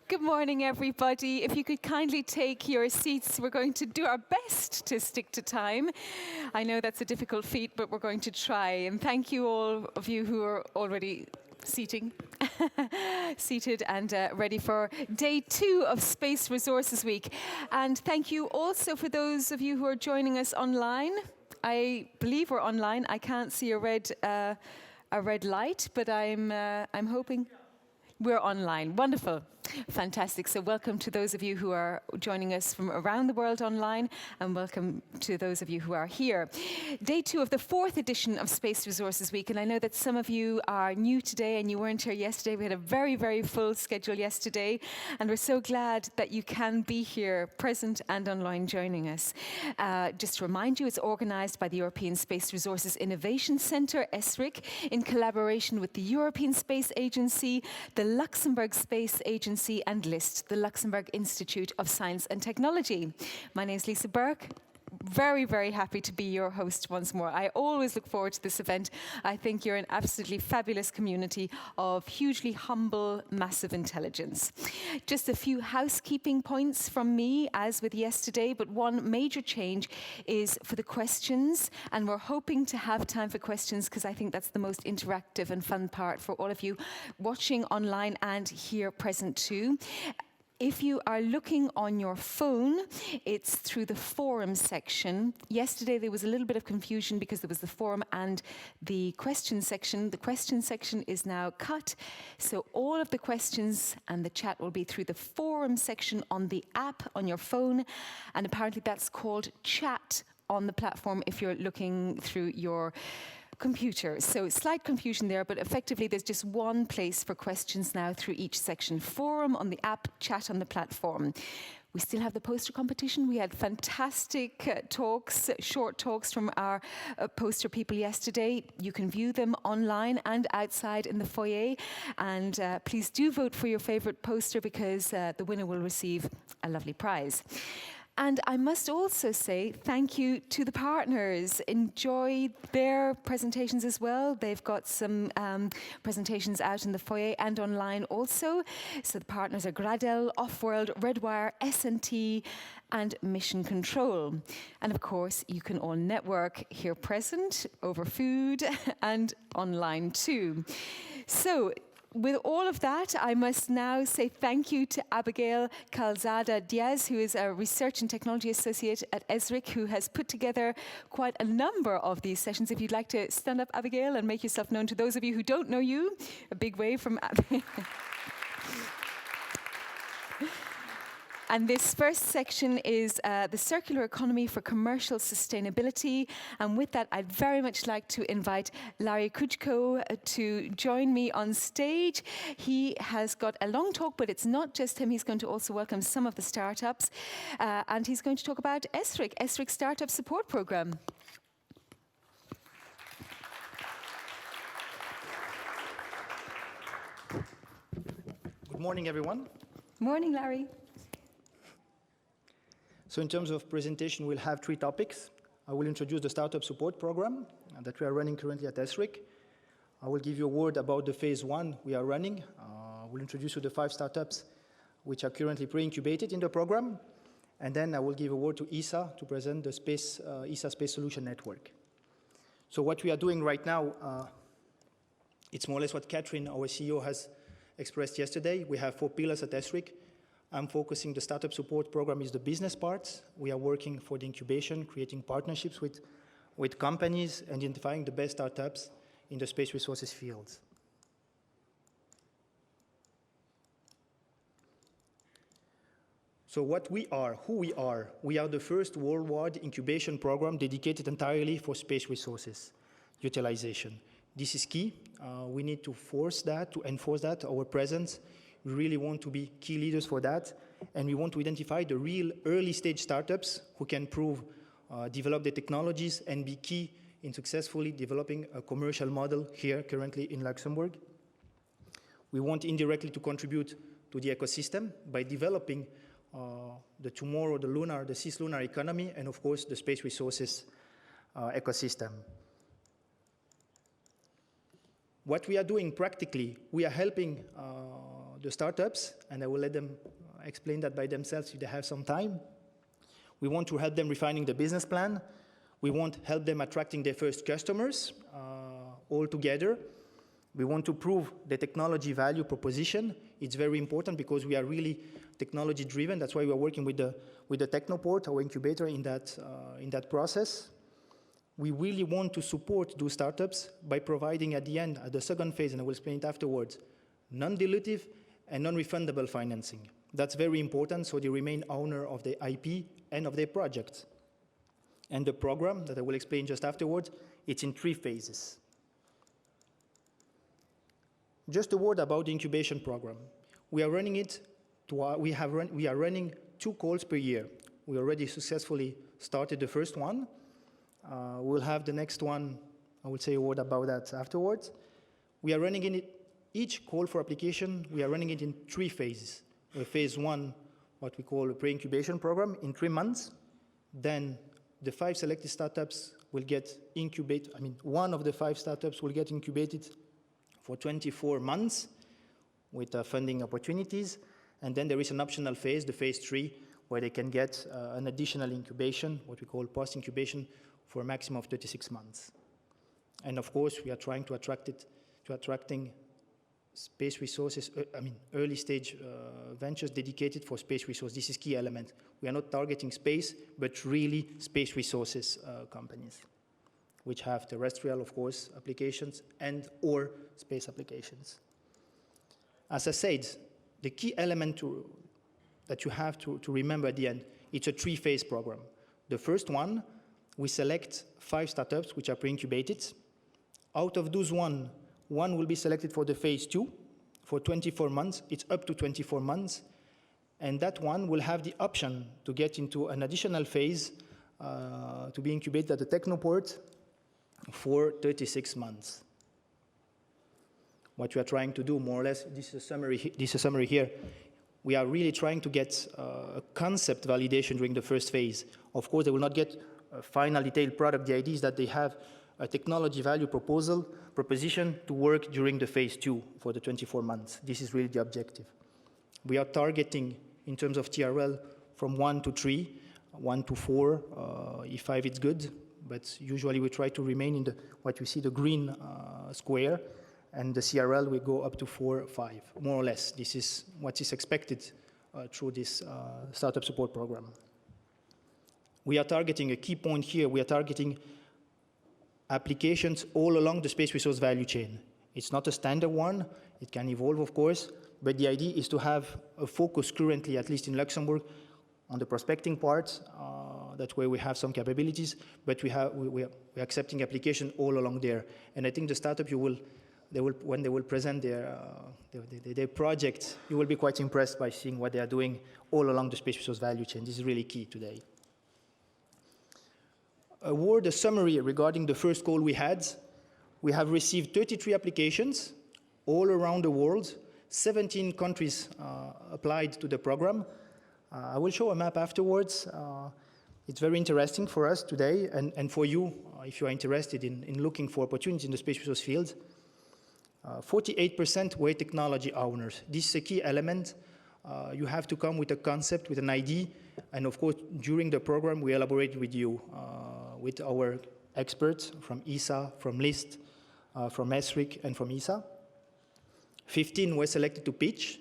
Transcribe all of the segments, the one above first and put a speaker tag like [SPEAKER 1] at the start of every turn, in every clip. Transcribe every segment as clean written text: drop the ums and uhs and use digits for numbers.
[SPEAKER 1] Good morning, everybody. If you could kindly take your seats, we're going to do our best to stick to time. I know that's a difficult feat, but we're going to try. And thank you all of you who are already seated and ready for day 2 of Space Resources Week. And thank you also for those of you who are joining us online. I believe we're online. I can't see a red light, but I'm hoping we're online. Wonderful. Fantastic. So welcome to those of you who are joining us from around the world online, and welcome to those of you who are here. Day 2 of the 4th edition of Space Resources Week, and I know that some of you are new today and you weren't here yesterday. We had a very, very full schedule yesterday, and we're so glad that you can be here, present and online, joining us. Just to remind you, it's organised by the European Space Resources Innovation Centre, ESRIC, in collaboration with the European Space Agency, the Luxembourg Space Agency, and LIST, the Luxembourg Institute of Science and Technology. My name is Lisa Burke. Very, very happy to be your host once more. I always look forward to this event. I think you're an absolutely fabulous community of hugely humble, massive intelligence. Just a few housekeeping points from me, as with yesterday, but one major change is for the questions, and we're hoping to have time for questions because I think that's the most interactive and fun part for all of you watching online and here present too. If you are looking on your phone, it's through the forum section. Yesterday there was a little bit of confusion because there was the forum and the question section. The question section is now cut, so all of the questions and the chat will be through the forum section on the app on your phone, and apparently that's called chat on the platform if you're looking through your computer. So slight confusion there, but effectively there's just one place for questions now through each section. Forum on the app, chat on the platform. We still have the poster competition. We had fantastic talks, short talks from our poster people yesterday. You can view them online and outside in the foyer. And please do vote for your favorite poster because the winner will receive a lovely prize. And I must also say thank you to the partners. Enjoy their presentations as well. They've got some presentations out in the foyer and online also. So the partners are Gradel, Offworld, Redwire, S&T, and Mission Control. And of course, you can all network here present over food and online too. So, with all of that, I must now say thank you to Abigail Calzada-Diaz, who is a Research and Technology Associate at ESRIC, who has put together quite a number of these sessions. If you'd like to stand up, Abigail, and make yourself known to those of you who don't know you, a big wave from Abigail. And this first section is the circular economy for commercial sustainability. And with that, I'd very much like to invite Lari Cujko to join me on stage. He has got a long talk, but it's not just him. He's going to also welcome some of the startups. And he's going to talk about ESRIC Startup Support Program.
[SPEAKER 2] Good morning, everyone.
[SPEAKER 1] Morning, Larry.
[SPEAKER 2] So in terms of presentation, we'll have 3 topics. I will introduce the Startup Support Program that we are running currently at ESRIC. I will give you a word about the phase 1 we are running. We'll introduce you the 5 startups which are currently pre-incubated in the program. And then I will give a word to ESA to present the ESA Space Solution Network. So what we are doing right now, it's more or less what Catherine, our CEO, has expressed yesterday. We have 4 pillars at ESRIC. I'm focusing the startup support program is the business parts. We are working for the incubation, creating partnerships with companies, identifying the best startups in the space resources fields. So what we are, who we are the first worldwide incubation program dedicated entirely for space resources utilization. This is key. We need to enforce that, our presence. We really want to be key leaders for that, and we want to identify the real early-stage startups who can develop the technologies and be key in successfully developing a commercial model here currently in Luxembourg. We want indirectly to contribute to the ecosystem by developing the tomorrow, the lunar, the cis-lunar economy, and of course the space resources ecosystem. What we are doing practically, we are helping the startups, and I will let them explain that by themselves if they have some time. We want to help them refining the business plan. We want to help them attracting their first customers all together. We want to prove the technology value proposition. It's very important because we are really technology driven. That's why we are working with the Technoport, our incubator, in that process. We really want to support those startups by providing at the end, at the second phase, and I will explain it afterwards, non-dilutive and non-refundable financing. That's very important, so they remain owner of the IP and of their project. And the program that I will explain just afterwards, it's in 3 phases. Just a word about the incubation program. We are running it. We are running 2 calls per year. We already successfully started the first one. We'll have the next one. I will say a word about that afterwards. We are running in it. Each call for application, we are running it in 3 phases. Phase 1, what we call a pre-incubation program, in 3 months. Then the 5 selected startups will get incubated. I mean, one of the 5 startups will get incubated for 24 months with funding opportunities. And then there is an optional phase, the phase 3, where they can get an additional incubation, what we call post-incubation, for a maximum of 36 months. And of course, we are trying to attracting space resources, early stage ventures dedicated for space resources. This is key element. We are not targeting space, but really space resources companies, which have terrestrial, of course, applications and or space applications. As I said, the key element that you have to remember at the end, it's a 3-phase program. The first one, we select 5 startups which are pre-incubated. Out of those one will be selected for the phase 2 for 24 months. It's up to 24 months. And that one will have the option to get into an additional phase to be incubated at the Technoport for 36 months. What we are trying to do, more or less, this is a summary here. We are really trying to get a concept validation during the first phase. Of course, they will not get a final detailed product. The idea is that they have a technology value proposition to work during the phase 2 for the 24 months. This is really the objective. We are targeting, in terms of TRL, from 1 to 3, 1 to 4, if 5 it's good, but usually we try to remain in what you see, the green square, and the CRL we go up to 4, 5, more or less. This is what is expected through this startup support program. We are targeting a key point here. We are targeting applications all along the space resource value chain. It's not a standard one. It can evolve, of course, but the idea is to have a focus currently, at least in Luxembourg, on the prospecting part. That's where we have some capabilities, but we're accepting application all along there. And I think the startup, when they will present their project, you will be quite impressed by seeing what they are doing all along the space resource value chain. This is really key today. A summary regarding the first call we had. We have received 33 applications all around the world. 17 countries applied to the program. I will show a map afterwards. It's very interesting for us today and for you, if you are interested in looking for opportunities in the space resource field. 48% were technology owners. This is a key element. You have to come with a concept, with an idea, and of course, during the program, we elaborate with you, with our experts from ESA, from LIST, from ESRIC, and from ESA. 15 were selected to pitch,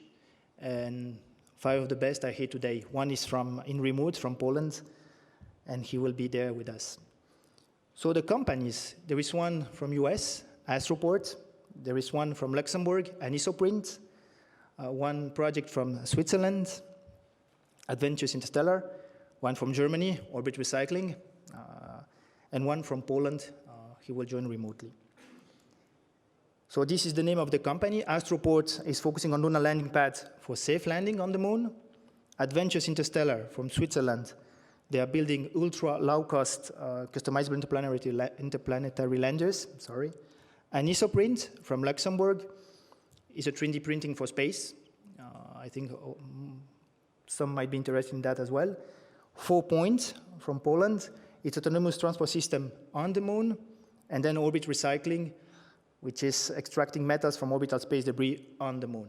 [SPEAKER 2] and 5 of the best are here today. One is in remote, from Poland, and he will be there with us. So the companies, there is one from US, Astroport. There is one from Luxembourg, Anisoprint. One project from Switzerland, Adventures Interstellar. One from Germany, Orbit Recycling. And one from Poland. He will join remotely. So this is the name of the company. Astroport is focusing on lunar landing pads for safe landing on the moon. Adventures Interstellar from Switzerland. They are building ultra-low-cost customizable interplanetary landers. Anisoprint from Luxembourg is a 3D printing for space. I think some might be interested in that as well. 4 Point from Poland. It's autonomous transport system on the moon. And then Orbit Recycling, which is extracting metals from orbital space debris on the moon.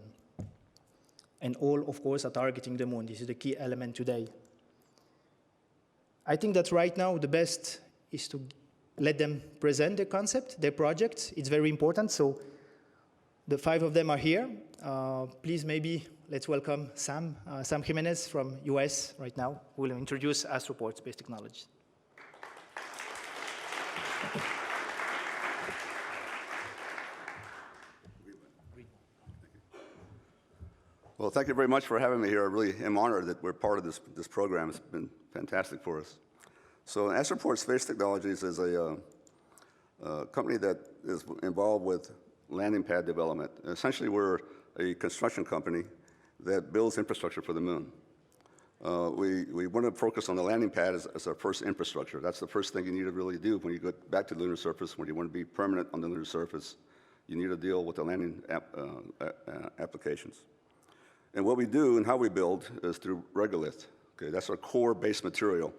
[SPEAKER 2] and all, of course, are targeting the moon. This is the key element today. I think that right now the best is to let them present the concept, their projects. It's very important. So the 5 of them are here. Please, maybe let's welcome Sam Jimenez from US right now, who will introduce Astroport Space Technology.
[SPEAKER 3] Well, thank you very much for having me here. I really am honored that we're part of this program. It's been fantastic for us. So Astroport Space Technologies is a company that is involved with landing pad development. Essentially, we're a construction company that builds infrastructure for the moon. We want to focus on the landing pad as our first infrastructure. That's the first thing you need to really do when you go back to the lunar surface. When you want to be permanent on the lunar surface, you need to deal with the landing applications. And what we do and how we build is through regolith. Okay, that's our core base material.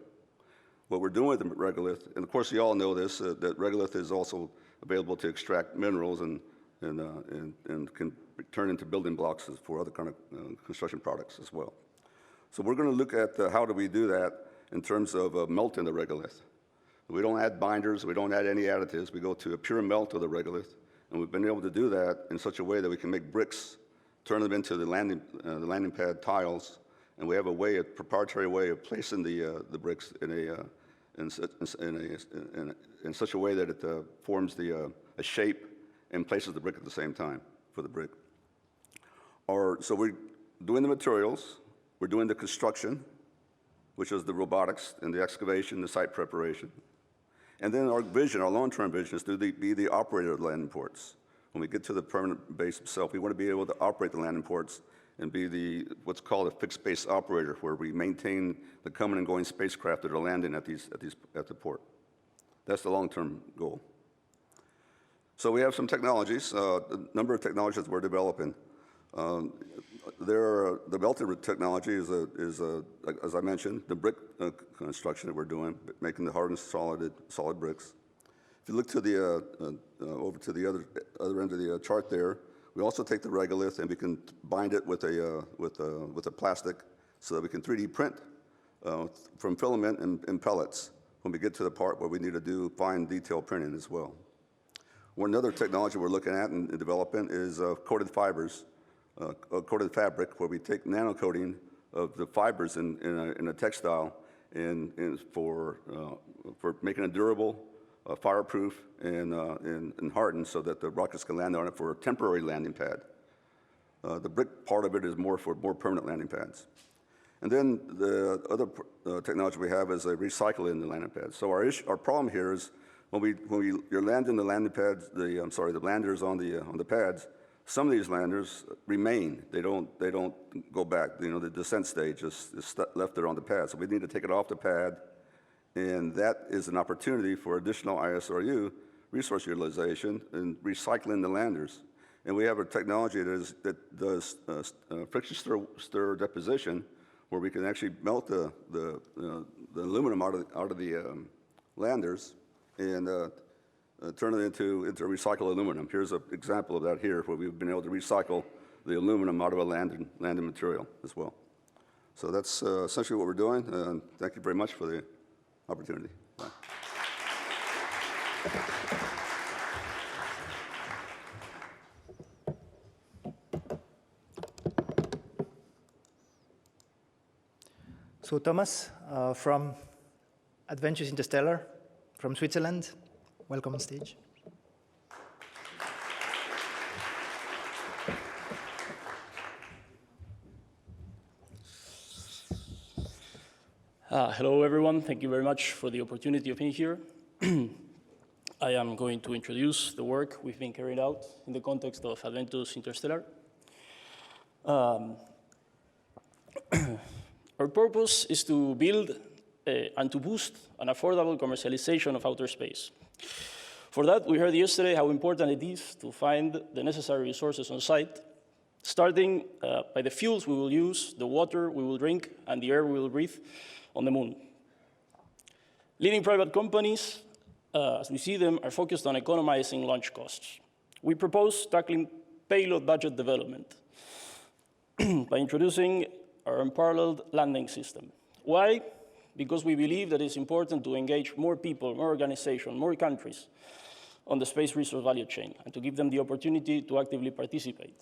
[SPEAKER 3] What we're doing with the regolith, and of course you all know this, that regolith is also available to extract minerals and can turn into building blocks for other kind of construction products as well. So we're going to look at how do we do that in terms of melting the regolith. We don't add binders, we don't add any additives. We go to a pure melt of the regolith, and we've been able to do that in such a way that we can make bricks, turn them into the landing pad tiles, and we have a proprietary way of placing the bricks in such a way that it forms a shape and places the brick at the same time for the brick. So we're doing the materials, we're doing the construction, which is the robotics and the excavation, the site preparation. And then our vision, our long-term vision, is to be the operator of the landing ports. When we get to the permanent base itself, we want to be able to operate the landing ports and be what's called a fixed base operator, where we maintain the coming and going spacecraft that are landing at the port. That's the long-term goal. So we have some technologies, a number of technologies we're developing. The melting technology is, as I mentioned, the brick construction that we're doing, making the hardened solid bricks. If you look to over to the other end of the chart there, we also take the regolith and we can bind it with a plastic so that we can 3D print from filament and pellets when we get to the part where we need to do fine detail printing as well. One other technology we're looking at and developing is coated fibers, coated fabric, where we take nano-coating of the fibers in a textile for making it durable, fireproof, and hardened so that the rockets can land on it for a temporary landing pad. The brick part of it is more for more permanent landing pads. And then the other technology we have is recycling the landing pads. So our problem here is when you're landing the landing pads, the landers on the pads, some of these landers remain. They don't go back. The descent stage is left there on the pad. So we need to take it off the pad. And that is an opportunity for additional ISRU resource utilization and recycling the landers. And we have a technology that does friction stir deposition, where we can actually melt the aluminum out of the landers and turn it into recycled aluminum. Here's an example of that here, where we've been able to recycle the aluminum out of a landing material as well. So that's essentially what we're doing. Thank you very much for the opportunity. Bye.
[SPEAKER 2] So Thomas from Adventures Interstellar from Switzerland, welcome on stage.
[SPEAKER 4] Hello, everyone. Thank you very much for the opportunity of being here. I am going to introduce the work we've been carrying out in the context of Adventures Interstellar. Our purpose is to build and to boost an affordable commercialization of outer space. For that, we heard yesterday how important it is to find the necessary resources on site, starting by the fuels we will use, the water we will drink, and the air we will breathe on the moon. Leading private companies, as we see them, are focused on economizing launch costs. We propose tackling payload budget development. by introducing our unparalleled landing system. Why? Because we believe that it's important to engage more people, more organizations, more countries on the space resource value chain, and to give them the opportunity to actively participate.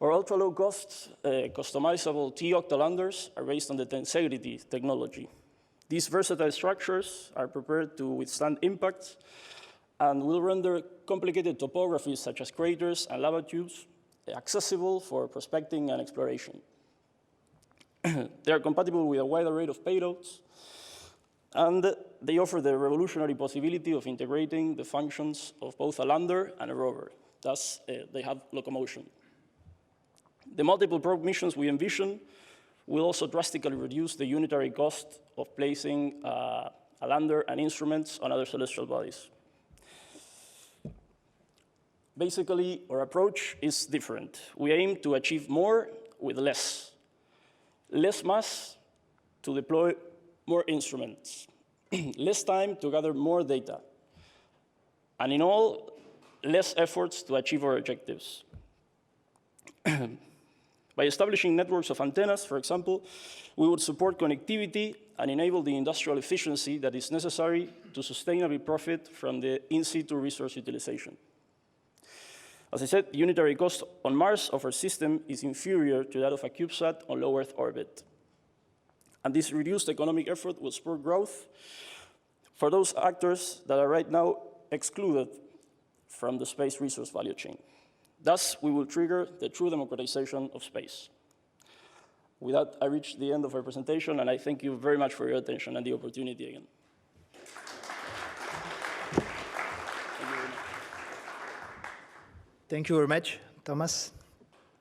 [SPEAKER 4] Our ultra-low-cost, customizable T-octa landers are based on the tensegrity technology. These versatile structures are prepared to withstand impacts and will render complicated topographies such as craters and lava tubes accessible for prospecting and exploration. They are compatible with a wide array of payloads, and they offer the revolutionary possibility of integrating the functions of both a lander and a rover. Thus, they have locomotion. The multiple probe missions we envision will also drastically reduce the unitary cost of placing a lander and instruments on other celestial bodies. Basically, our approach is different. We aim to achieve more with less. Less mass to deploy more instruments. Less time to gather more data. And in all, less efforts to achieve our objectives. By establishing networks of antennas, for example, we would support connectivity and enable the industrial efficiency that is necessary to sustainably profit from the in-situ resource utilization. As I said, the unitary cost on Mars of our system is inferior to that of a CubeSat on low Earth orbit. And this reduced economic effort will spur growth for those actors that are right now excluded from the space resource value chain. Thus, we will trigger the true democratization of space. With that, I reached the end of our presentation, and I thank you very much for your attention and the opportunity again.
[SPEAKER 2] Thank you very much, Thomas,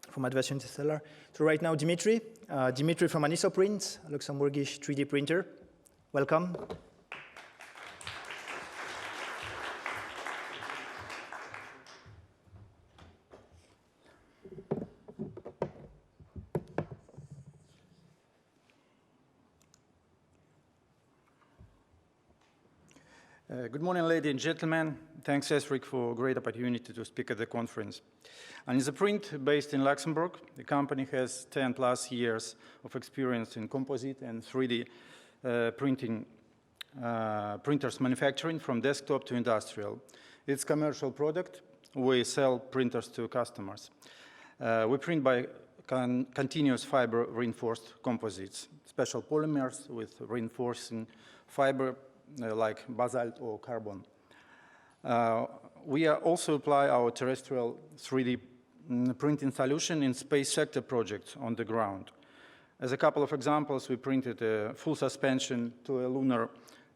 [SPEAKER 2] from Advanced Interstellar. So right now, Dimitri from Anisoprint, a Luxembourgish 3D printer. Welcome.
[SPEAKER 5] Good morning, ladies and gentlemen. Thanks, ESRIC, for a great opportunity to speak at the conference. Anisoprint, based in Luxembourg, the company has 10+ years of experience in composite and 3D printers manufacturing from desktop to industrial. It's a commercial product. We sell printers to customers. We print by continuous fiber reinforced composites, special polymers with reinforcing fiber like basalt or carbon. We also apply our terrestrial 3D printing solution in space sector projects on the ground. As a couple of examples, we printed a full suspension to a lunar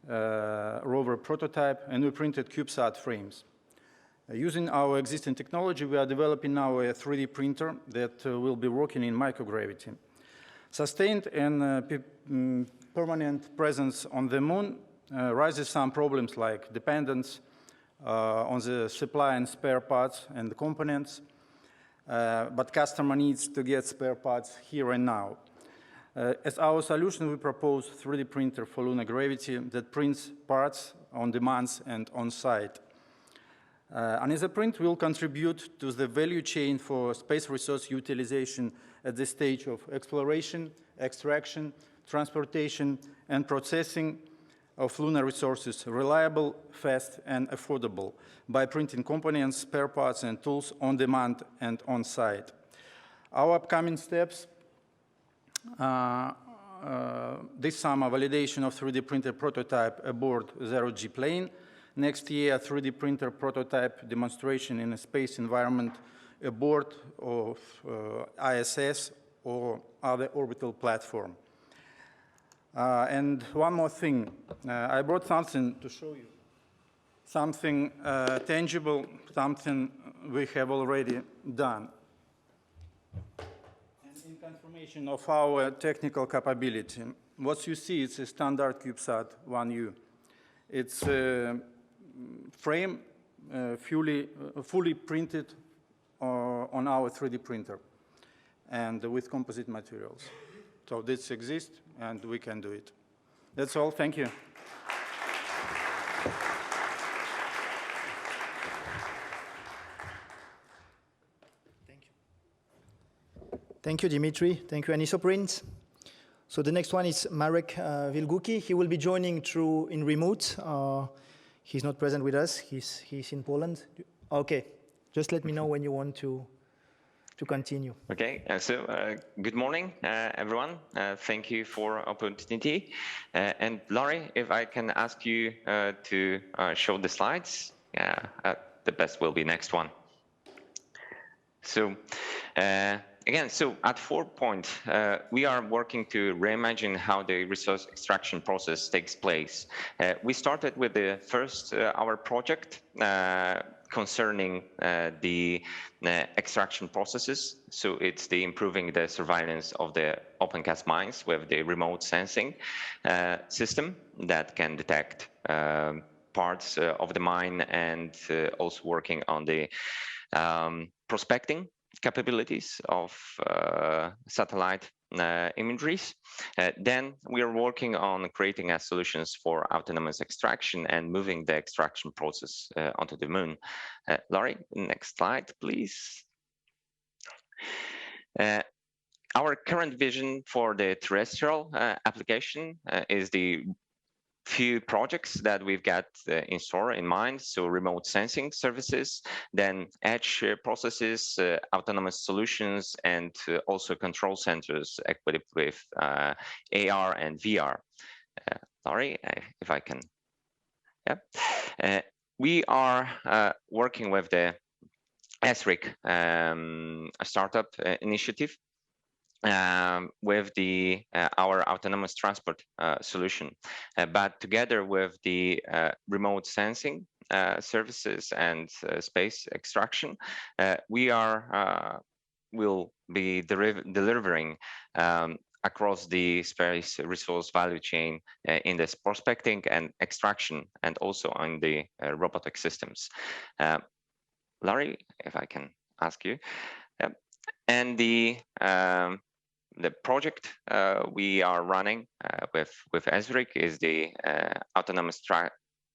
[SPEAKER 5] rover prototype, and we printed CubeSat frames. Using our existing technology, we are developing now a 3D printer that will be working in microgravity. Sustained and permanent presence on the moon raises some problems like dependence on the supply and spare parts and the components, but customer needs to get spare parts here and now. As our solution, we propose 3D printer for lunar gravity that prints parts on demand and on site. Anisoprint will contribute to the value chain for space resource utilization at the stage of exploration, extraction, transportation, and processing of lunar resources, reliable, fast, and affordable, by printing components, spare parts, and tools on demand and on site. Our upcoming steps this summer, validation of 3D printer prototype aboard 0G plane. Next year, 3D printer prototype demonstration in a space environment aboard of ISS or other orbital platform. And one more thing, I brought something to show you. Something tangible, something we have already done. And in confirmation of our technical capability, what you see is a standard CubeSat 1U. It's a frame fully printed on our 3D printer and with composite materials. So this exists, and we can do it. That's all. Thank you.
[SPEAKER 2] Thank you, Dimitri. Thank you, Anisoprint. So the next one is Marek Wilguki. He will be joining in remote. He's not present with us. He's in Poland. Okay, just let me know when you want to continue.
[SPEAKER 6] Okay, good morning, everyone. Thank you for opportunity. And Lari, if I can ask you to show the slides, the best will be next one. So again, so at 4 point, we are working to reimagine how the resource extraction process takes place. We started with the first our project concerning the extraction processes. So it's the improving the surveillance of the open cast mines with the remote sensing system that can detect parts of the mine, and also working on the prospecting capabilities of satellite imageries. Then we are working on creating solutions for autonomous extraction and moving the extraction process onto the moon. Lari, next slide, please. Our current vision for the terrestrial application is the few projects that we've got in store in mind. So remote sensing services, then edge processes, autonomous solutions, and also control centers equipped with AR and VR. Sorry, if I can. Yeah. We are working with the ESRIC startup initiative with our autonomous transport solution. But together with the remote sensing services and space extraction, we will be delivering across the space resource value chain in this prospecting and extraction, and also on the robotic systems. Lari, if I can ask you. And the project we are running with ESRIC is the autonomous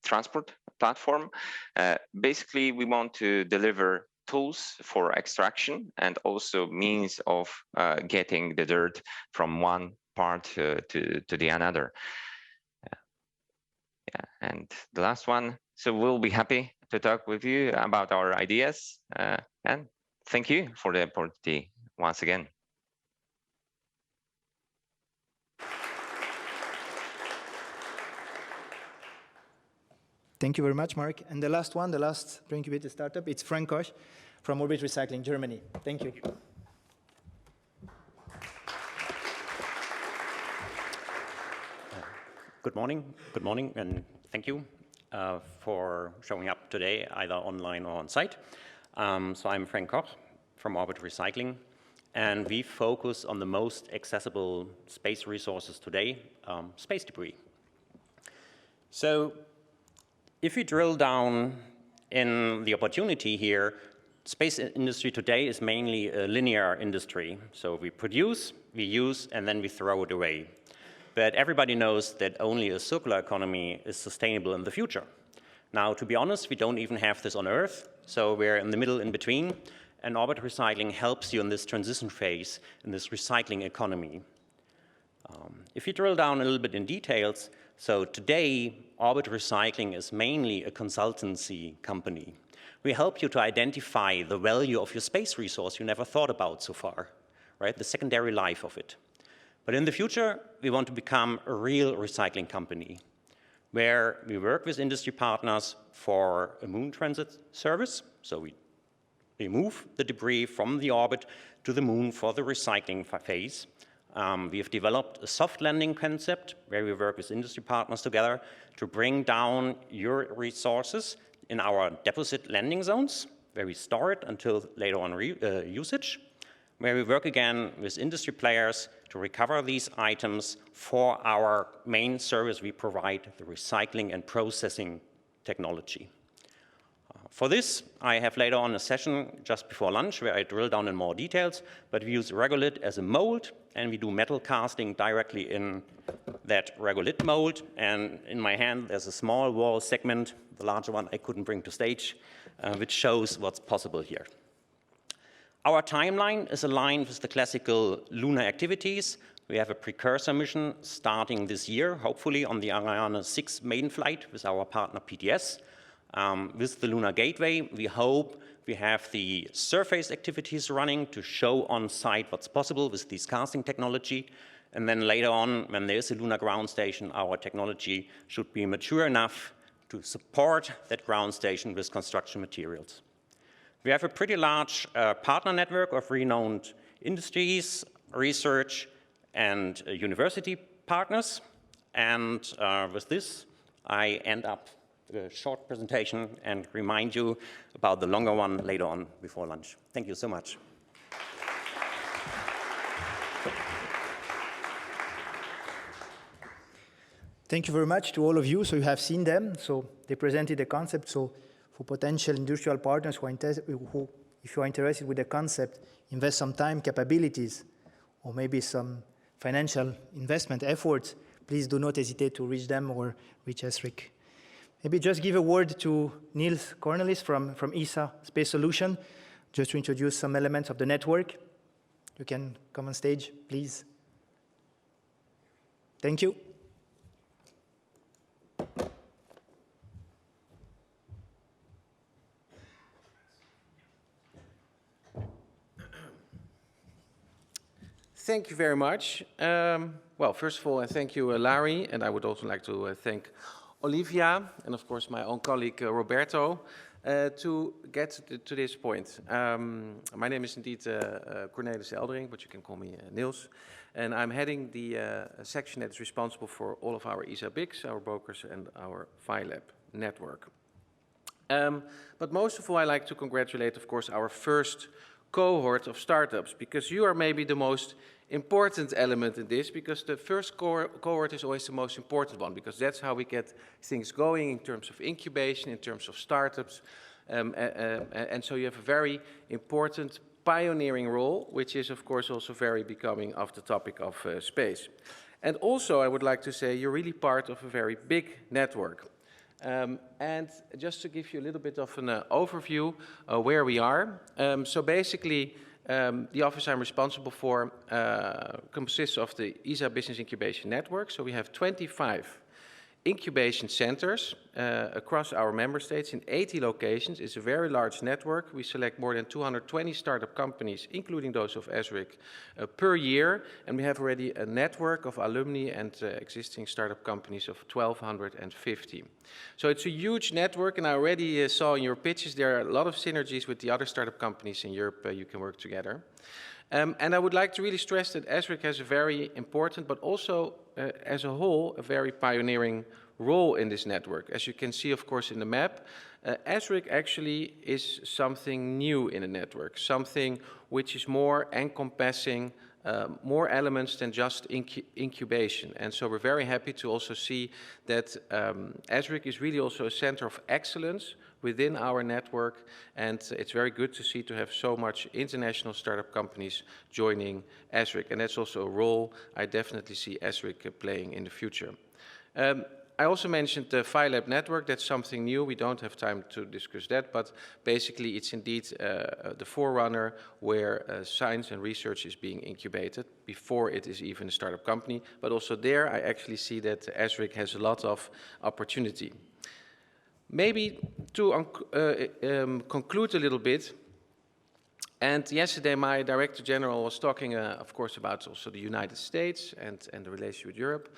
[SPEAKER 6] transport platform. Basically, we want to deliver tools for extraction and also means of getting the dirt from one part to the another. Yeah. And the last one, so we'll be happy to talk with you about our ideas, and thank you for the opportunity once again.
[SPEAKER 2] Thank you very much, Mark. And the last one, the last pre-incubated startup, it's Frank Koch from Orbit Recycling, Germany. Thank you.
[SPEAKER 7] Good morning, and thank you for showing up today, either online or on site. So I'm Frank Koch from Orbit Recycling, and we focus on the most accessible space resources today, space debris. So if we drill down in the opportunity here, space industry today is mainly a linear industry. So we produce, we use, and then we throw it away. But everybody knows that only a circular economy is sustainable in the future. Now, to be honest, we don't even have this on Earth, so we're in the middle in between, and Orbit Recycling helps you in this transition phase, in this recycling economy. If you drill down a little bit in details, so today, Orbit Recycling is mainly a consultancy company. We help you to identify the value of your space resource you never thought about so far, right? The secondary life of it. But in the future, we want to become a real recycling company, where we work with industry partners for a moon transit service. So we remove the debris from the orbit to the moon for the recycling phase. We have developed a soft landing concept where we work with industry partners together to bring down your resources in our deposit landing zones, where we store it until later on usage, where we work again with industry players to recover these items for our main service we provide, the recycling and processing technology. For this, I have later on a session just before lunch where I drill down in more details, but we use regolith as a mold, and we do metal casting directly in that regolith mold. And in my hand, there's a small wall segment, the larger one I couldn't bring to stage, which shows what's possible here. Our timeline is aligned with the classical lunar activities. We have a precursor mission starting this year, hopefully on the Ariane 6 maiden flight with our partner PTS. With the Lunar Gateway, we hope we have the surface activities running to show on site what's possible with this casting technology. And then later on, when there is a lunar ground station, our technology should be mature enough to support that ground station with construction materials. We have a pretty large partner network of renowned industries, research, and university partners. And with this, I end up the short presentation and remind you about the longer one later on before lunch. Thank you so much.
[SPEAKER 2] Thank you very much to all of you. So you have seen them. So they presented the concept. So for potential industrial partners who, if you are interested with the concept, invest some time, capabilities, or maybe some financial investment efforts, please do not hesitate to reach them or reach ESRIC. Maybe just give a word to Niels Cornelis from ESA Space Solution, just to introduce some elements of the network. You can come on stage, please. Thank you.
[SPEAKER 8] Thank you very much. Well, first of all, I thank you, Lari, and I would also like to thank Olivia and, of course, my own colleague, Roberto, to get to this point. My name is indeed Cornelis Eldering, but you can call me Niels, and I'm heading the section that is responsible for all of our ESA BICs, our brokers, and our PhiLab network. But most of all, I like to congratulate, of course, our first cohort of startups, because you are maybe the most important element in this, because the first cohort is always the most important one, because that's how we get things going in terms of incubation, in terms of startups. And so you have a very important pioneering role, which is, of course, also very becoming of the topic of space. And also, I would like to say, you're really part of a very big network. And just to give you a little bit of an overview where we are. So basically, the office I'm responsible for consists of the ESA Business Incubation Network. So we have 25 incubation centers across our member states in 80 locations. It's a very large network. We select more than 220 startup companies, including those of ESRIC, per year. And we have already a network of alumni and existing startup companies of 1,250. So it's a huge network, and I already saw in your pitches there are a lot of synergies with the other startup companies in Europe. You can work together. And I would like to really stress that ESRIC has a very important, but also as a whole, a very pioneering role in this network. As you can see, of course, in the map, ESRIC actually is something new in the network, something which is more encompassing more elements than just incubation. And so we're very happy to also see that ESRIC is really also a center of excellence within our network, and it's very good to see to have so much international startup companies joining ESRIC, and that's also a role I definitely see ESRIC playing in the future. I also mentioned the PhiLab network. That's something new. We don't have time to discuss that, but basically it's indeed the forerunner where science and research is being incubated before it is even a startup company. But also there I actually see that ESRIC has a lot of opportunity. Maybe to conclude a little bit, and yesterday my Director General was talking, of course, about also the United States and the relation with Europe.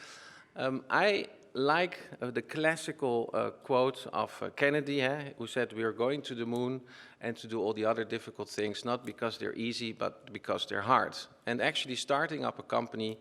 [SPEAKER 8] I like the classical quote of Kennedy, who said, "We are going to the moon and to do all the other difficult things, not because they're easy, but because they're hard." And actually starting up a company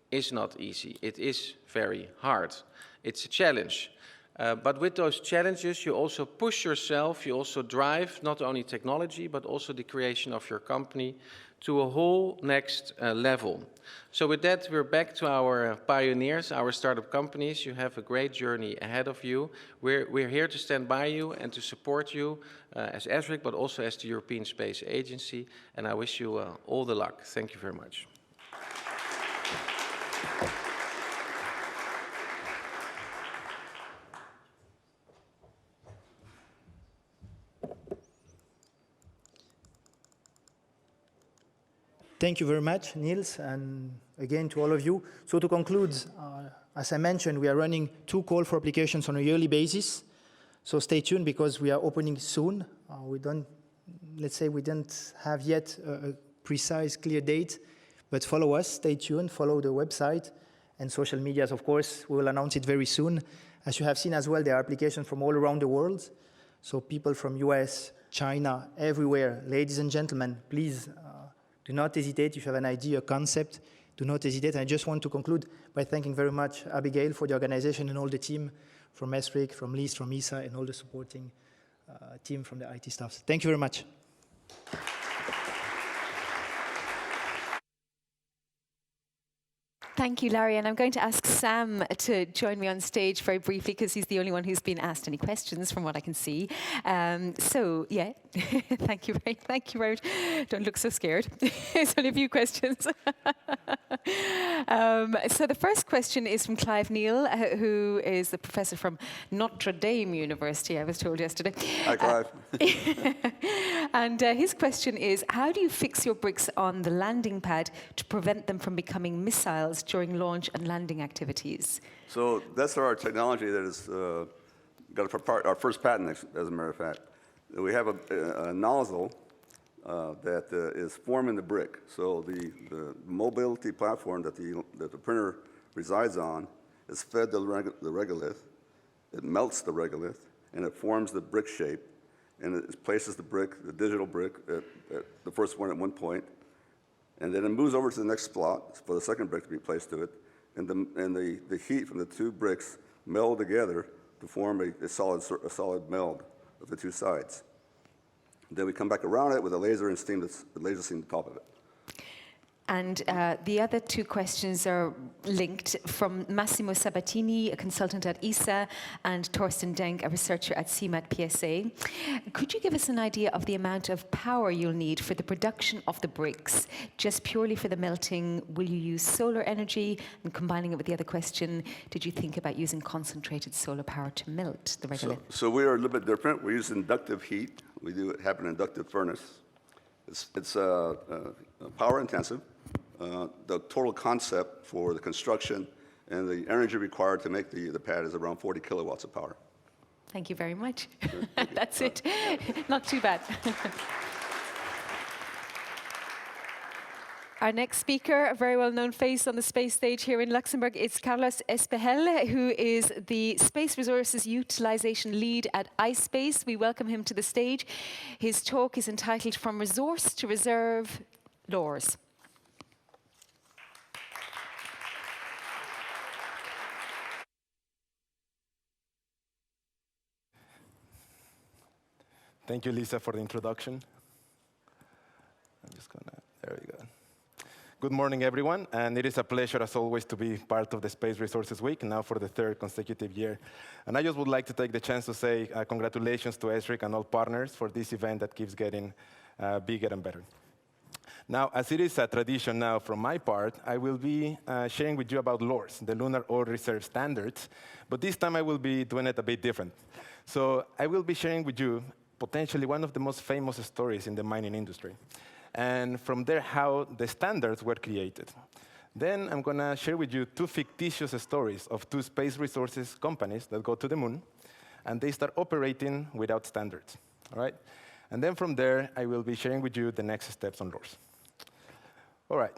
[SPEAKER 8] is not easy. It is very hard. It's a challenge. But with those challenges, you also push yourself, you also drive not only technology, but also the creation of your company to a whole next level. So with that, we're back to our pioneers, our startup companies. You have a great journey ahead of you. We're here to stand by you and to support you as ESRIC, but also as the European Space Agency. And I wish you all the luck. Thank you very much.
[SPEAKER 2] Thank you very much, Niels, and again to all of you. So to conclude, as I mentioned, we are running 2 calls for applications on a yearly basis. So stay tuned because we are opening soon. Let's say we don't have yet a precise, clear date, but follow us, stay tuned, follow the website and social medias, of course. We will announce it very soon. As you have seen as well, there are applications from all around the world. So people from US, China, everywhere. Ladies and gentlemen, please do not hesitate. If you have an idea, a concept, do not hesitate. And I just want to conclude by thanking very much Abigail for the organization and all the team from ESRIC, from Lise, from ESA, and all the supporting team from the IT staff. Thank you very much.
[SPEAKER 1] Thank you, Lari. And I'm going to ask Sam to join me on stage very briefly because he's the only one who's been asked any questions from what I can see. So, yeah, thank you very much. Don't look so scared. There's only a few questions. So the first question is from Clive Neal, who is the professor from Notre Dame University, I was told yesterday.
[SPEAKER 3] Hi, Clive.
[SPEAKER 1] And his question is, how do you fix your bricks on the landing pad to prevent them from becoming missiles during launch and landing activities?
[SPEAKER 3] So that's our technology that has got our first patent, as a matter of fact. We have a nozzle that is forming the brick. So the mobility platform that the printer resides on is fed the regolith. It melts the regolith, and it forms the brick shape. And it places the brick, the digital brick, at the first one at one point. And then it moves over to the next slot for the second brick to be placed to it. And the heat from the 2 bricks meld together to form a solid meld of the 2 sides. Then we come back around it with a laser and steam the laser steam the top of it.
[SPEAKER 1] And the other 2 questions are linked from Massimo Sabatini, a consultant at ESA, and Torsten Denk, a researcher at CMAT PSA. Could you give us an idea of the amount of power you'll need for the production of the bricks? Just purely for the melting, will you use solar energy? And combining it with the other question, did you think about using concentrated solar power to melt the regolith?
[SPEAKER 3] So we are a little bit different. We use inductive heat. We have an inductive furnace. It's power intensive. The total concept for the construction and the energy required to make the pad is around 40 kilowatts of power.
[SPEAKER 1] Thank you very much. That's it. Not too bad. Our next speaker, a very well-known face on the space stage here in Luxembourg, is Carlos Espejel, who is the Space Resources Utilization Lead at ispace. We welcome him to the stage. His talk is entitled From Resource to Reserve, LORS.
[SPEAKER 9] Thank you, Lisa, for the introduction. There we go. Good morning, everyone, and it is a pleasure, as always, to be part of the Space Resources Week, now for the 3rd consecutive year. And I just would like to take the chance to say congratulations to ESRIC and all partners for this event that keeps getting bigger and better. Now, as it is a tradition now from my part, I will be sharing with you about LORS, the Lunar Ore Reserve Standards, but this time I will be doing it a bit different. So I will be sharing with you potentially one of the most famous stories in the mining industry, and from there how the standards were created. Then I'm going to share with you 2 fictitious stories of 2 space resources companies that go to the moon, and they start operating without standards. All right? And then from there, I will be sharing with you the next steps on LORS. All right.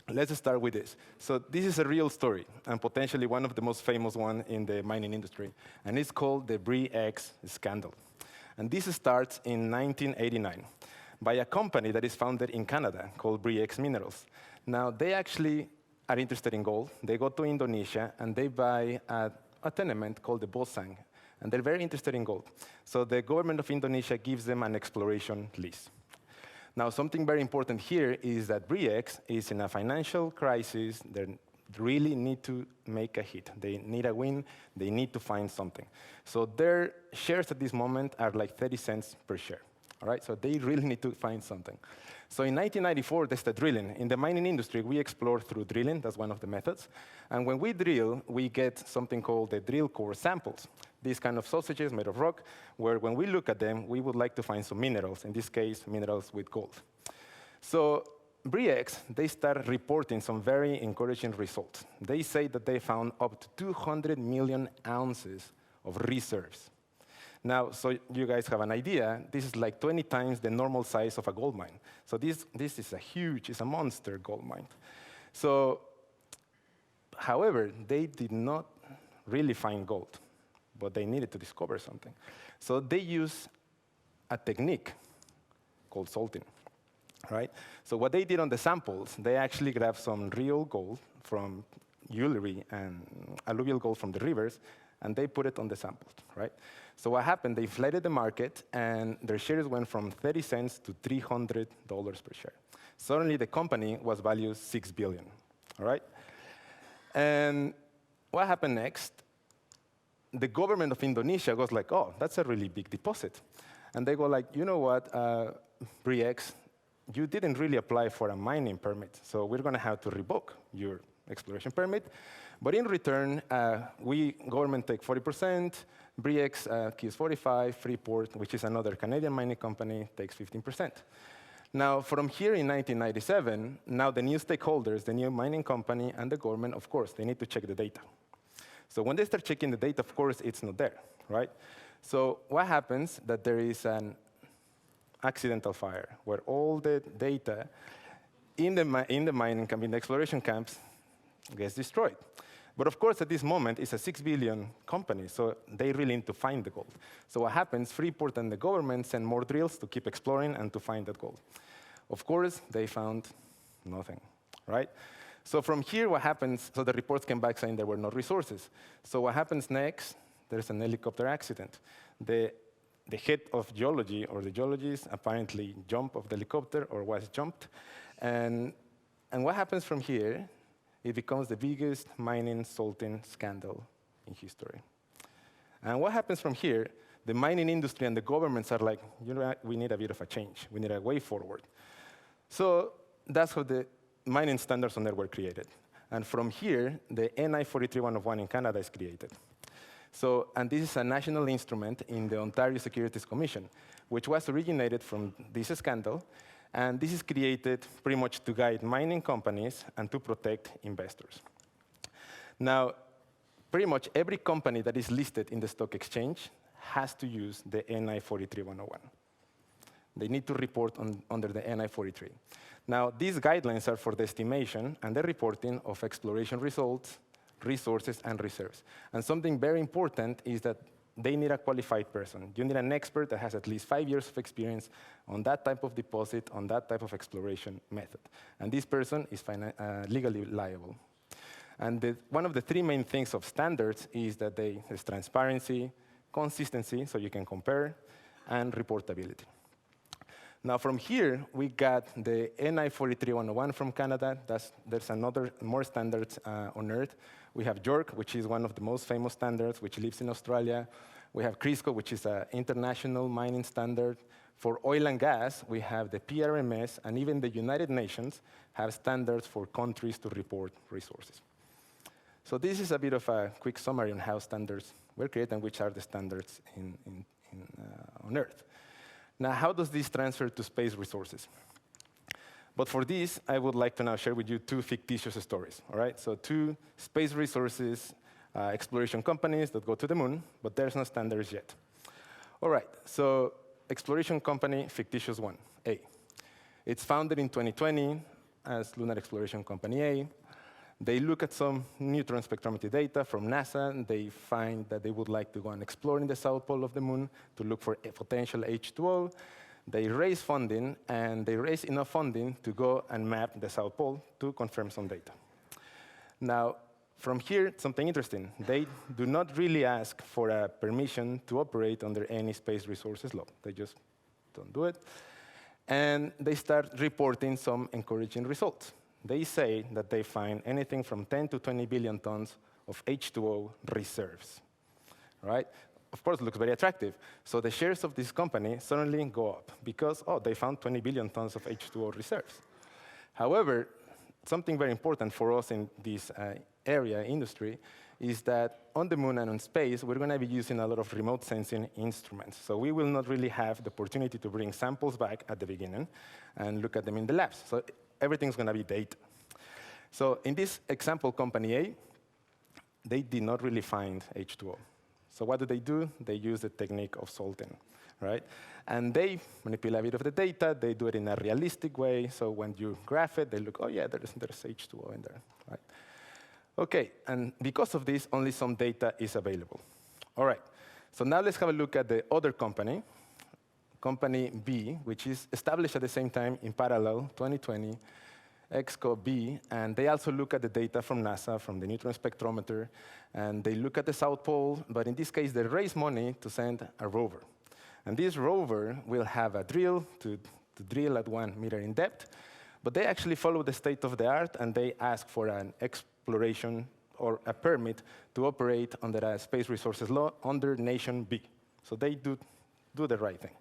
[SPEAKER 9] Let's start with this. So this is a real story, and potentially one of the most famous ones in the mining industry, and it's called the briex scandal. And this starts in 1989 by a company that is founded in Canada called briex Minerals. Now, they actually are interested in gold. They go to Indonesia, and they buy a tenement called the Bosang, and they're very interested in gold. So the government of Indonesia gives them an exploration lease. Now, something very important here is that briex is in a financial crisis. They really need to make a hit. They need a win. They need to find something. So their shares at this moment are like 30 cents per share. All right? So they really need to find something. So in 1994, they start drilling. In the mining industry, we explore through drilling. That's one of the methods. And when we drill, we get something called the drill core samples. These kind of sausages made of rock, where when we look at them, we would like to find some minerals, in this case, minerals with gold. So briex, they start reporting some very encouraging results. They say that they found up to 200 million ounces of reserves. Now, so you guys have an idea, this is like 20 times the normal size of a gold mine. So this is a huge, it's a monster gold mine. So, however, they did not really find gold, but they needed to discover something. So they use a technique called salting, right? So what they did on the samples, they actually grabbed some real gold from jewelry and alluvial gold from the rivers, and they put it on the samples, right? So what happened, they inflated the market, and their shares went from 30 cents to $300 per share. Suddenly, the company was valued $6 billion, all right? And what happened next? The government of Indonesia goes like, oh, that's a really big deposit. And they go like, you know what, briex, you didn't really apply for a mining permit, so we're going to have to revoke your exploration permit. But in return, government take 40%, briex keeps 45%, Freeport, which is another Canadian mining company, takes 15%. Now, from here in 1997, now the new stakeholders, the new mining company and the government, of course, they need to check the data. So when they start checking the data, of course, it's not there, right? So what happens that there is an accidental fire where all the data in the mining camp, in the exploration camps, gets destroyed. But of course, at this moment, it's a $6 billion company, so they really need to find the gold. So what happens, Freeport and the government send more drills to keep exploring and to find that gold. Of course, they found nothing, right? So from here, what happens, so the reports came back saying there were no resources. So what happens next, there's an helicopter accident. The head of geology, or the geologist, apparently jumped off the helicopter or was jumped. And what happens from here, it becomes the biggest mining salting scandal in history. And what happens from here, the mining industry and the governments are like, you know, we need a bit of a change. We need a way forward. So that's how the mining standards on Earth were created. And from here, the NI 43-101 in Canada is created. So, and this is a national instrument in the Ontario Securities Commission, which was originated from this scandal. And this is created pretty much to guide mining companies and to protect investors. Now, pretty much every company that is listed in the stock exchange has to use the NI 43-101. They need to report under the NI 43. Now, these guidelines are for the estimation and the reporting of exploration results, resources, and reserves. And something very important is that they need a qualified person. You need an expert that has at least 5 years of experience on that type of deposit, on that type of exploration method. And this person is legally liable. And one of the three main things of standards is that there's transparency, consistency, so you can compare, and reportability. Now, from here, we got the NI 43-101 from Canada. There's another more standards on Earth. We have JORC, which is one of the most famous standards, which lives in Australia. We have Cujko, which is an international mining standard. For oil and gas, we have the PRMS, and even the United Nations have standards for countries to report resources. So this is a bit of a quick summary on how standards were created and which are the standards on Earth. Now, how does this transfer to space resources? But for this, I would like to now share with you two fictitious stories, all right? So two space resources exploration companies that go to the moon, but there's no standards yet. All right, so exploration company, fictitious one, A. It's founded in 2020 as Lunar Exploration Company A. They look at some neutron spectrometry data from NASA, and they find that they would like to go and explore in the south pole of the moon to look for a potential H2O. They raise funding, and they raise enough funding to go and map the south pole to confirm some data. Now, from here, something interesting. They do not really ask for a permission to operate under any space resources law. They just don't do it. And they start reporting some encouraging results. They say that they find anything from 10 to 20 billion tons of H2O reserves, right? Of course, it looks very attractive. So the shares of this company suddenly go up because, oh, they found 20 billion tons of H2O reserves. However, something very important for us in this industry, is that on the moon and on space, we're going to be using a lot of remote sensing instruments. So we will not really have the opportunity to bring samples back at the beginning and look at them in the labs. So everything's going to be data. So in this example, company A, they did not really find H2O. So what do? They use the technique of salting, right? And they manipulate a bit of the data. They do it in a realistic way. So when you graph it, they look, oh, yeah, there's H2O in there, right? OK, and because of this, only some data is available. All right, so now let's have a look at the other company, company B, which is established at the same time in parallel, 2020, EXCO B, and they also look at the data from NASA, from the neutron spectrometer, and they look at the South Pole, but in this case, they raise money to send a rover. And this rover will have a drill to drill at 1 meter in depth, but they actually follow the state of the art, and they ask for an exploration or a permit to operate under a space resources law under Nation B. So they do the right thing.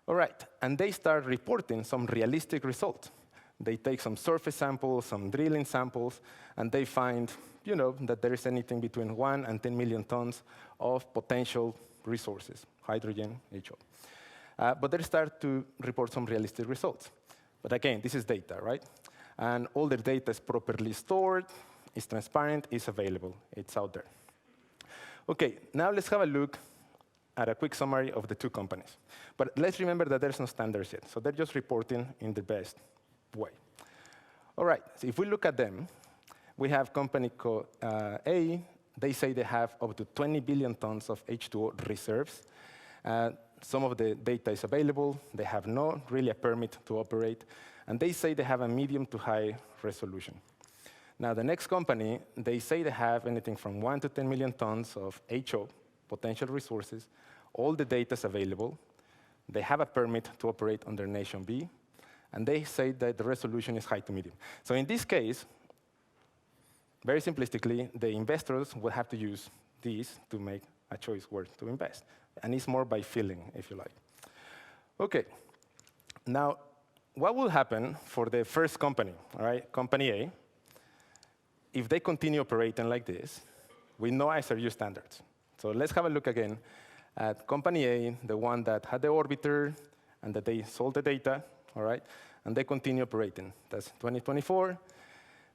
[SPEAKER 9] All right, and they start reporting some realistic results. They take some surface samples, some drilling samples, and they find, that there is anything between 1 and 10 million tons of potential resources, hydrogen, HO. But they start to report some realistic results. But again, this is data, right? And all the data is properly stored, is transparent, is available. It's out there. OK, now let's have a look at a quick summary of the two companies. But let's remember that there's no standards yet. So they're just reporting in the best way. All right, so if we look at them, we have company A. They say they have up to 20 billion tons of H2O reserves. Some of the data is available. They have not really a permit to operate. And they say they have a medium to high resolution. Now, the next company, they say they have anything from 1 to 10 million tons of HO, potential resources. All the data is available. They have a permit to operate under Nation B. And they say that the resolution is high to medium. So in this case, very simplistically, the investors will have to use these to make a choice where to invest. And it's more by feeling, if you like. OK, now, what will happen for the first company, all right, company A, if they continue operating like this with no ISRU standards? So let's have a look again at company A, the one that had the orbiter and that they sold the data, all right, and they continue operating. That's 2024.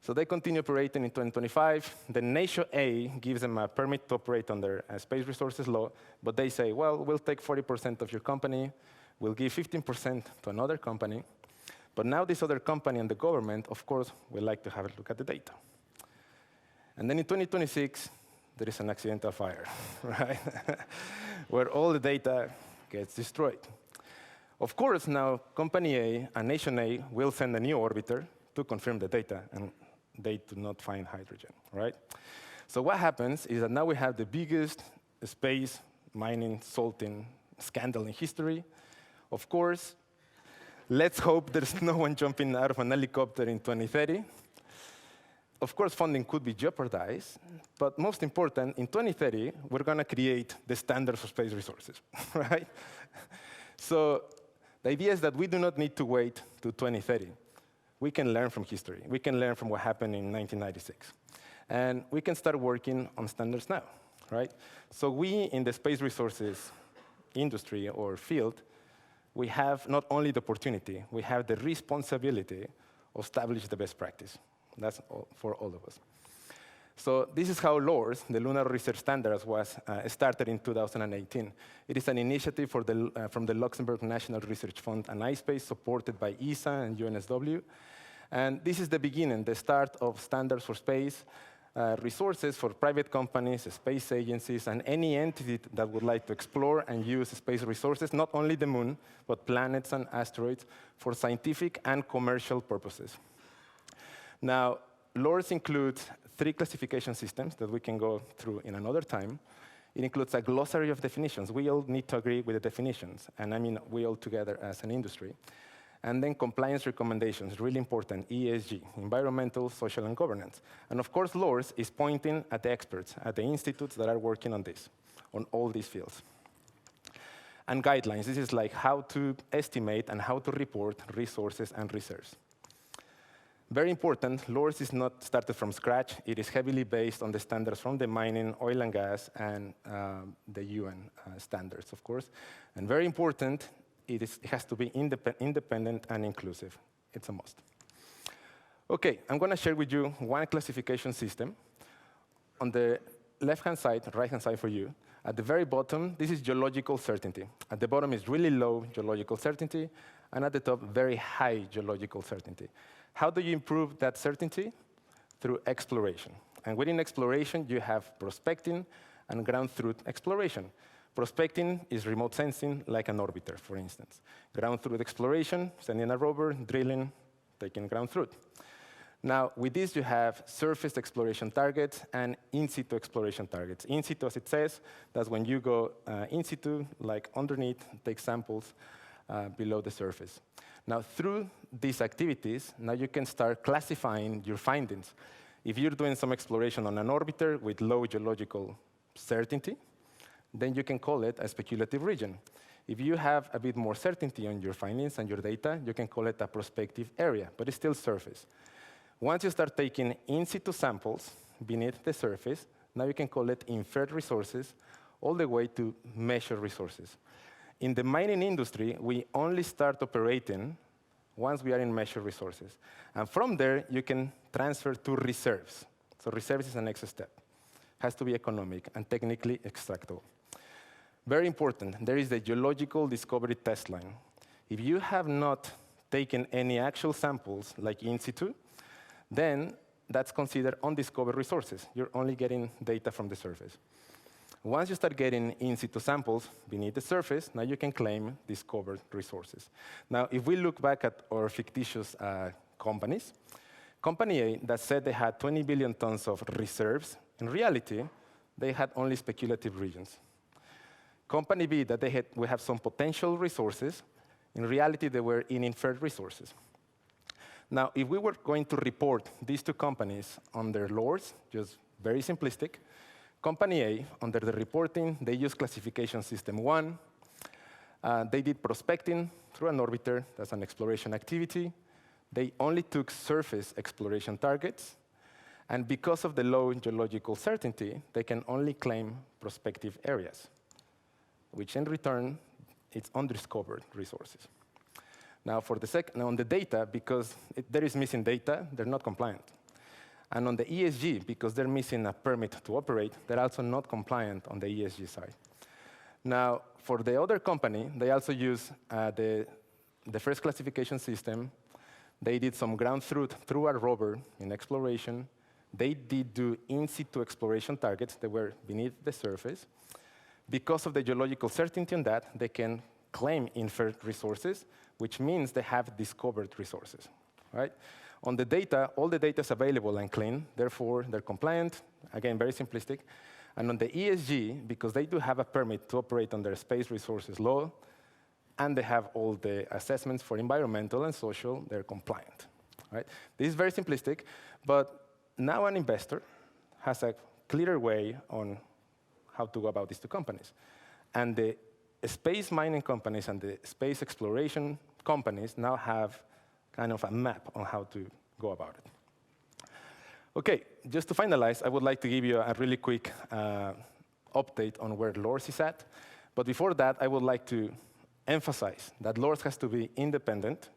[SPEAKER 9] So they continue operating in 2025. The Nation A gives them a permit to operate under a space resources law, but they say, well, we'll take 40% of your company. We'll give 15% to another company. But now this other company and the government, of course, will like to have a look at the data. And then in 2026, there is an accidental fire, right? Where all the data gets destroyed. Of course, now company A and Nation A will send a new orbiter to confirm the data, and they do not find hydrogen, right? So what happens is that now we have the biggest space mining salting scandal in history. Of course, let's hope there's no one jumping out of an helicopter in 2030. Of course, funding could be jeopardized, but most important, in 2030, we're going to create the standards for space resources, right? So the idea is that we do not need to wait to 2030. We can learn from history. We can learn from what happened in 1996. And we can start working on standards now, right? So we, in the space resources industry or field, we have not only the opportunity, we have the responsibility of establish the best practice. That's all, for all of us. So this is how LORS, the Lunar Research Standards, was started in 2018. It is an initiative for from the Luxembourg National Research Fund and ispace, supported by ESA and UNSW. And this is the beginning, the start of standards for space resources for private companies, space agencies, and any entity that would like to explore and use space resources, not only the moon, but planets and asteroids, for scientific and commercial purposes. Now, LORS includes 3 classification systems that we can go through in another time. It includes a glossary of definitions. We all need to agree with the definitions, and I mean we all together as an industry. And then compliance recommendations, really important, ESG, environmental, social, and governance. And of course, LORS is pointing at the experts, at the institutes that are working on this, on all these fields. And guidelines, this is like how to estimate and how to report resources and reserves. Very important, LORS is not started from scratch. It is heavily based on the standards from the mining, oil and gas, and the UN standards, of course. And very important, it has to be independent and inclusive. It's a must. OK, I'm going to share with you one classification system. On the left-hand side, right-hand side for you, at the very bottom, this is geological certainty. At the bottom is really low geological certainty, and at the top, very high geological certainty. How do you improve that certainty? Through exploration. And within exploration, you have prospecting and ground truth exploration. Prospecting is remote sensing, like an orbiter, for instance. Ground truth exploration, sending a rover, drilling, taking ground truth. Now, with this, you have surface exploration targets and in situ exploration targets. In situ, as it says, that's when you go in situ, like underneath, take samples below the surface. Now, through these activities, now you can start classifying your findings. If you're doing some exploration on an orbiter with low geological certainty, then you can call it a speculative region. If you have a bit more certainty on your findings and your data, you can call it a prospective area, but it's still surface. Once you start taking in situ samples beneath the surface, now you can call it inferred resources, all the way to measured resources. In the mining industry, we only start operating once we are in measured resources. And from there, you can transfer to reserves. So reserves is the next step. Has to be economic and technically extractable. Very important, there is the geological discovery test line. If you have not taken any actual samples, like in situ, then that's considered undiscovered resources. You're only getting data from the surface. Once you start getting in situ samples beneath the surface, now you can claim discovered resources. Now, if we look back at our fictitious companies, Company A that said they had 20 billion tons of reserves, in reality, they had only speculative regions. Company B that we have some potential resources, in reality, they were in inferred resources. Now, if we were going to report these two companies on their lores, just very simplistic, Company A, under the reporting, they used classification system 1. They did prospecting through an orbiter. That's an exploration activity. They only took surface exploration targets. And because of the low geological certainty, they can only claim prospective areas, which in return, it's undiscovered resources. Now, on the data, because there is missing data, they're not compliant. And on the ESG, because they're missing a permit to operate, they're also not compliant on the ESG side. Now, for the other company, they also use the first classification system. They did some ground truth through a rover in exploration. They did do in situ exploration targets that were beneath the surface. Because of the geological certainty on that, they can claim inferred resources, which means they have discovered resources, right? On the data, all the data is available and clean. Therefore, they're compliant. Again, very simplistic. And on the ESG, because they do have a permit to operate under space resources law, and they have all the assessments for environmental and social, they're compliant, right? This is very simplistic, but now an investor has a clearer way on how to go about these two companies. And the space mining companies and the space exploration companies now have kind of a map on how to go about it. OK, just to finalize, I would like to give you a really quick update on where LORS is at. But before that, I would like to emphasize that LORS has to be independent,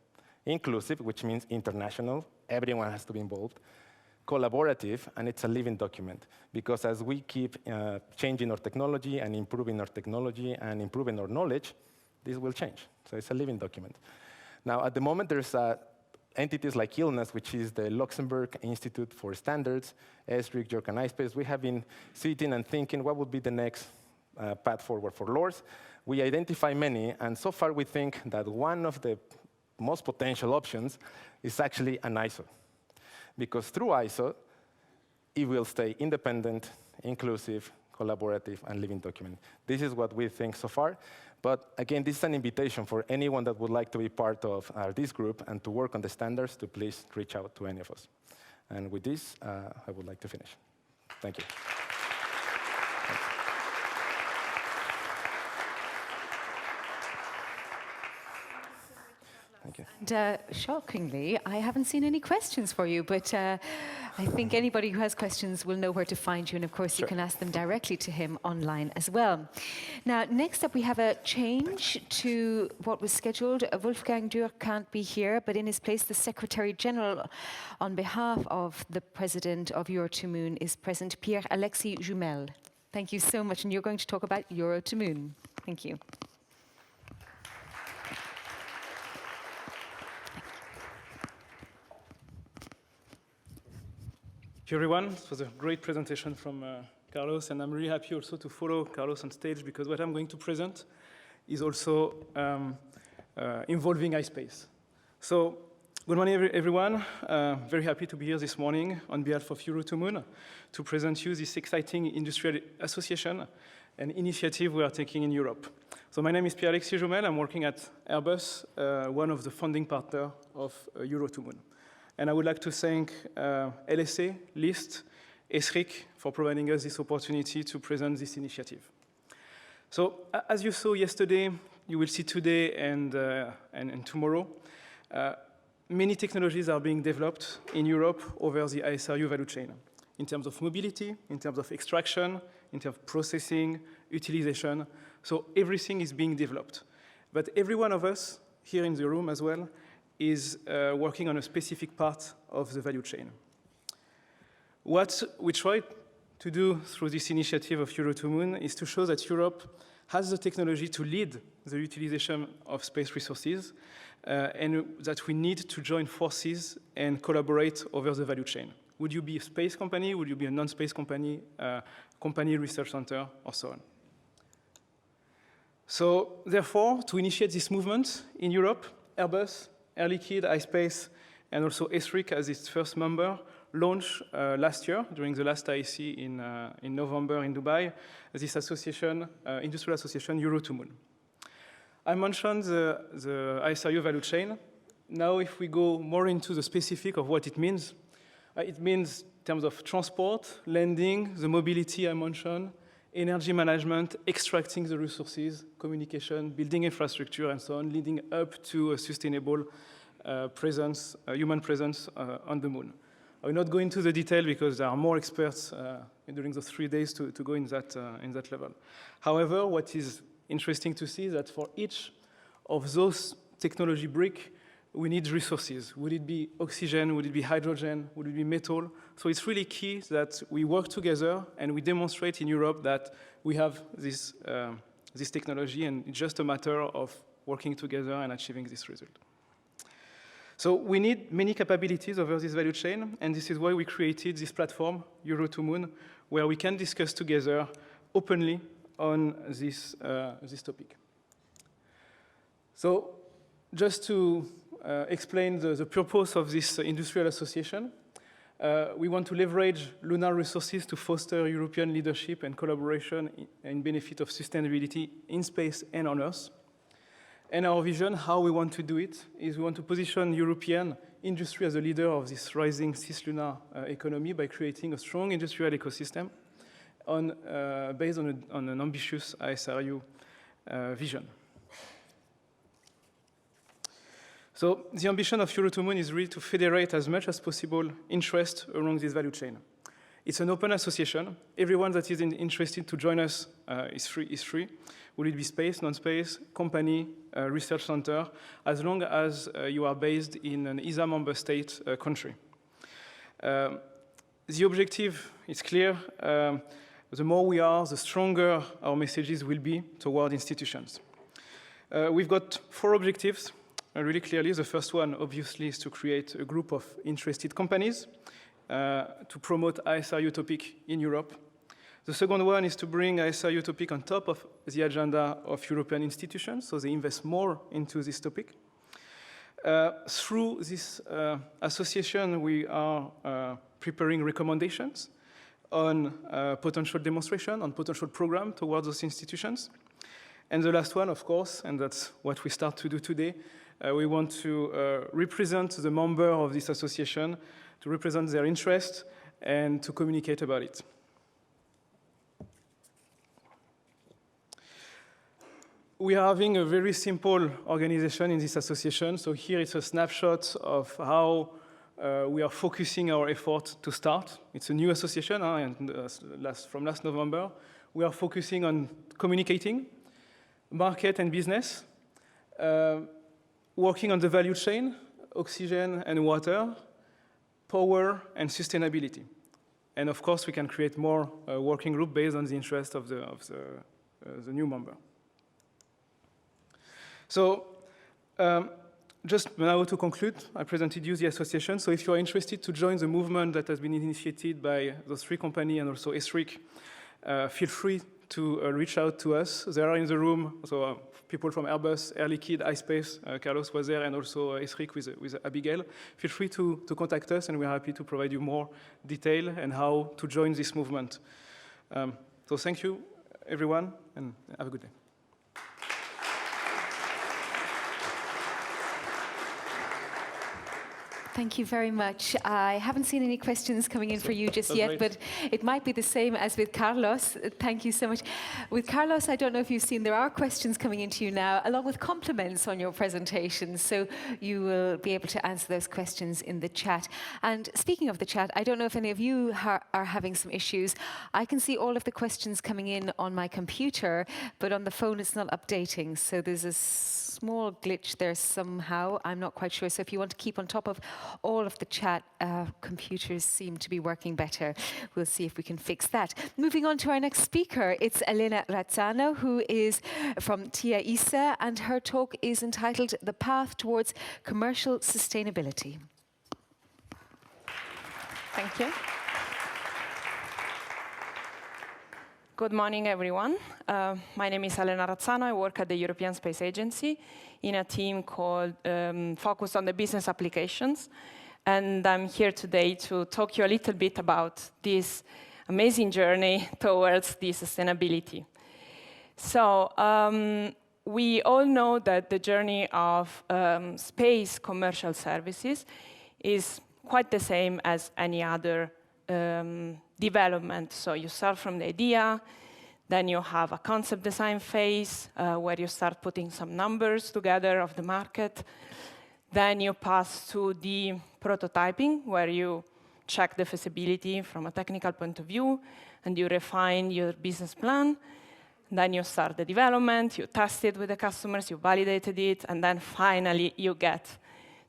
[SPEAKER 9] inclusive, which means international. Everyone has to be involved. Collaborative, and it's a living document. Because as we keep changing our technology and improving our knowledge, this will change. So it's a living document. Now, at the moment, there's entities like ILNAS, which is the Luxembourg Institute for Standards, ESRIC, York, and ispace. We have been sitting and thinking what would be the next path forward for LORS. We identify many, and so far we think that one of the most potential options is actually an ISO. Because through ISO, it will stay independent, inclusive, collaborative, and living document. This is what we think so far. But again, this is an invitation for anyone that would like to be part of this group and to work on the standards to please reach out to any of us. And with this, I would like to finish. Thank you. Thank you.
[SPEAKER 1] And shockingly, I haven't seen any questions for you, but I think anybody who has questions will know where to find you, and of course you can ask them directly to him online as well. Now, next up we have a change to what was scheduled. Wolfgang Dürr can't be here, but in his place the Secretary General on behalf of the President of EurotoMoon is present, Pierre-Alexis Joumel. Thank you so much, and you're going to talk about EurotoMoon. Thank you.
[SPEAKER 10] Thank you, everyone. It was a great presentation from Carlos, and I'm really happy also to follow Carlos on stage, because what I'm going to present is also involving ispace. So, good morning, everyone. Very happy to be here this morning on behalf of EurotoMoon to present you this exciting industrial association and initiative we are taking in Europe. So my name is Pierre-Alexis Joumel. I'm working at Airbus, one of the funding partners of EurotoMoon. And I would like to thank LSA, LIST, ESRIC for providing us this opportunity to present this initiative. So as you saw yesterday, you will see today and tomorrow, many technologies are being developed in Europe over the ISRU value chain in terms of mobility, in terms of extraction, in terms of processing, utilization. So everything is being developed. But every one of us here in the room as well is working on a specific part of the value chain. What we try to do through this initiative of EurotoMoon is to show that Europe has the technology to lead the utilization of space resources, and that we need to join forces and collaborate over the value chain. Would you be a space company? Would you be a non-space company, company research center, or so on? So therefore, to initiate this movement in Europe, Airbus, Air Liquide, ispace, and also ESRIC as its first member launched last year, during the last IEC in November in Dubai, this association, industrial association, EurotoMoon. I mentioned the ISRU value chain. Now, if we go more into the specific of what it means in terms of transport, landing, the mobility I mentioned, energy management, extracting the resources, communication, building infrastructure, and so on, leading up to a sustainable presence, human presence on the moon. I will not go into the detail because there are more experts during the 3 days to go in that level. However, what is interesting to see is that for each of those technology bricks, we need resources. Would it be oxygen? Would it be hydrogen? Would it be metal? So it's really key that we work together and we demonstrate in Europe that we have this technology, and it's just a matter of working together and achieving this result. So we need many capabilities over this value chain, and this is why we created this platform, EurotoMoon, where we can discuss together openly on this topic. So just to explain the purpose of this industrial association, we want to leverage lunar resources to foster European leadership and collaboration in benefit of sustainability in space and on Earth. And our vision, how we want to do it, is we want to position European industry as a leader of this rising cislunar economy by creating a strong industrial ecosystem based on an ambitious ISRU vision. So the ambition of EurotoMoon is really to federate as much as possible interest along this value chain. It's an open association. Everyone that is interested to join us is free. Will it be space, non-space, company, research center, as long as you are based in an ESA member state country. The objective is clear. The more we are, the stronger our messages will be toward institutions. We've got 4 objectives. Really clearly, the first one, obviously, is to create a group of interested companies to promote ISRU topic in Europe. The second one is to bring ISRU topic on top of the agenda of European institutions, so they invest more into this topic. Through this association, we are preparing recommendations on potential demonstration, on potential program towards those institutions. And the last one, of course, and that's what we start to do today, we want to represent the member of this association, to represent their interest, and to communicate about it. we are having a very simple organization in this association. So here it's a snapshot of how we are focusing our effort to start. It's a new association, and from last November. We are focusing on communicating, market and business, working on the value chain, oxygen and water, power and sustainability. And of course, we can create more working group based on the interest of the new member. So just now to conclude, I presented you the association. So if you are interested to join the movement that has been initiated by those 3 companies and also ESRIC, feel free to reach out to us. They are in the room, so people from Airbus, Air Liquide, ispace, Carlos was there, and also ESRIC with Abigail. Feel free to contact us, and we're happy to provide you more detail and how to join this movement. So thank you, everyone, and have a good day.
[SPEAKER 1] Thank you very much. I haven't seen any questions coming in for you just yet, but it might be the same as with Carlos. Thank you so much. With Carlos, I don't know if you've seen, there are questions coming into you now, along with compliments on your presentation. So you will be able to answer those questions in the chat. And speaking of the chat, I don't know if any of you are having some issues. I can see all of the questions coming in on my computer, but on the phone it's not updating. So there's a small glitch there somehow. I'm not quite sure. So if you want to keep on top of all of the chat, computers seem to be working better. We'll see if we can fix that. Moving on to our next speaker, it's Elena Razzano, who is from TIA, and her talk is entitled The Path Towards Commercial Sustainability.
[SPEAKER 11] Thank you. Good morning, everyone. My name is Elena Razzano. I work at the European Space Agency in a team called focused on the business applications. And I'm here today to talk to you a little bit about this amazing journey towards the sustainability. So we all know that the journey of space commercial services is quite the same as any other development. So you start from the idea, then you have a concept design phase where you start putting some numbers together of the market. Then you pass to the prototyping, where you check the feasibility from a technical point of view, and you refine your business plan. Then you start the development, you test it with the customers, you validated it, and then finally you get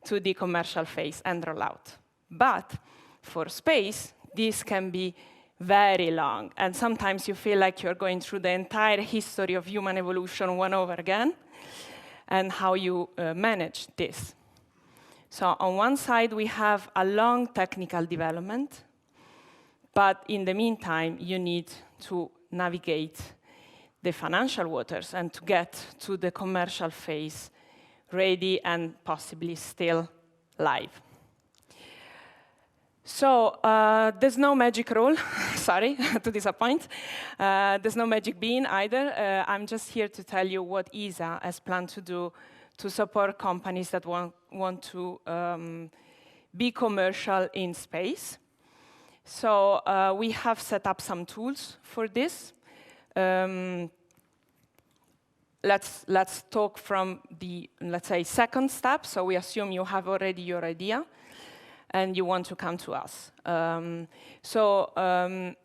[SPEAKER 11] to the commercial phase and rollout. But for space, this can be very long, and sometimes you feel like you're going through the entire history of human evolution one over again, and how you manage this. So on one side, we have a long technical development, but in the meantime, you need to navigate the financial waters and to get to the commercial phase ready and possibly still live. So there's no magic rule, sorry to disappoint. There's no magic bean either. I'm just here to tell you what ESA has planned to do to support companies that want to be commercial in space. So we have set up some tools for this. Let's talk from the, let's say, second step. So we assume you have already your idea, and you want to come to us.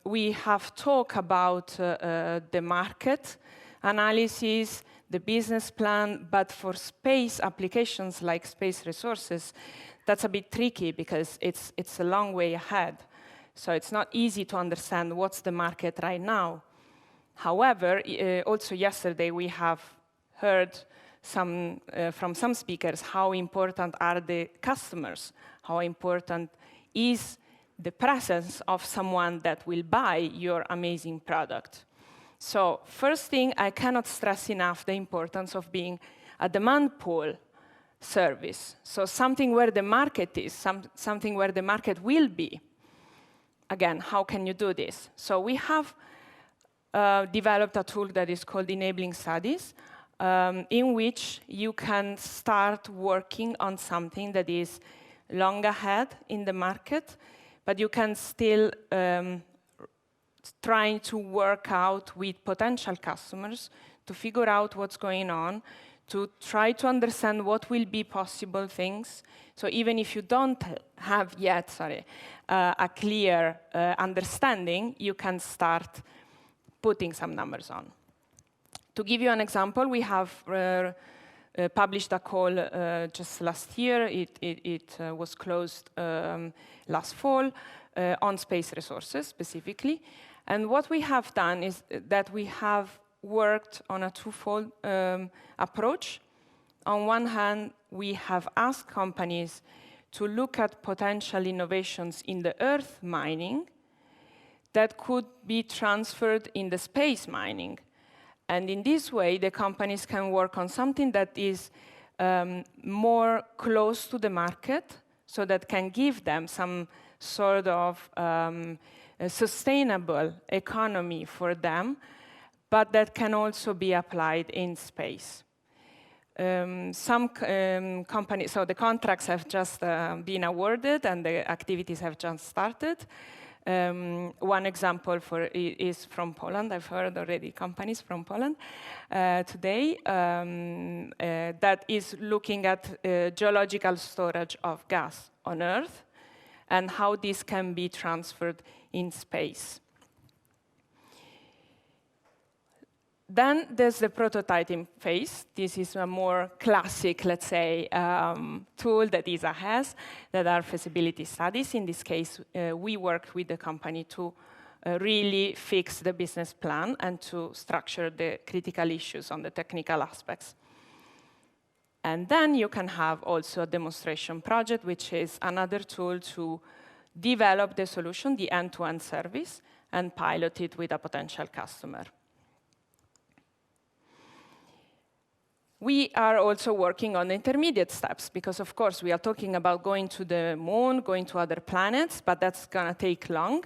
[SPEAKER 11] We have talked about the market analysis, the business plan, but for space applications like space resources, that's a bit tricky because it's a long way ahead. So it's not easy to understand what's the market right now. However, also yesterday we have heard from some speakers how important are the customers, how important is the presence of someone that will buy your amazing product. So first thing, I cannot stress enough the importance of being a demand pull service. So something where the market is, something where the market will be. Again, how can you do this? So we have developed a tool that is called Enabling Studies, in which you can start working on something that is long ahead in the market, but you can still trying to work out with potential customers to figure out what's going on, to try to understand what will be possible things. So even if you don't have yet, a clear understanding, you can start putting some numbers on. To give you an example, we have published a call just last year. It was closed last fall on space resources specifically. And what we have done is that we have worked on a twofold approach. On one hand, we have asked companies to look at potential innovations in the Earth mining that could be transferred in the space mining. And in this way, the companies can work on something that is more close to the market, so that can give them some sort of a sustainable economy for them, but that can also be applied in space. Some companies, so the contracts have just been awarded and the activities have just started. One example is from Poland. I've heard already companies from Poland today that is looking at geological storage of gas on Earth and how this can be transferred in space. Then there's the prototyping phase. This is a more classic, let's say, tool that ESA has, that are feasibility studies. In this case, we work with the company to really fix the business plan and to structure the critical issues on the technical aspects. And then you can have also a demonstration project, which is another tool to develop the solution, the end-to-end service, and pilot it with a potential customer. We are also working on intermediate steps, because of course we are talking about going to the moon, going to other planets, but that's going to take long.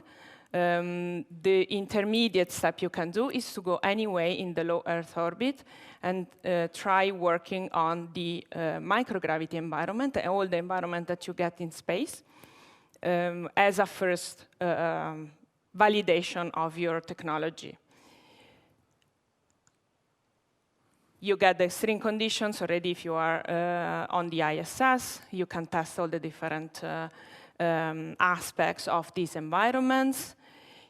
[SPEAKER 11] The intermediate step you can do is to go anyway in the low Earth orbit and try working on the microgravity environment, all the environment that you get in space, as a first validation of your technology. You get the extreme conditions already if you are on the ISS. You can test all the different aspects of these environments.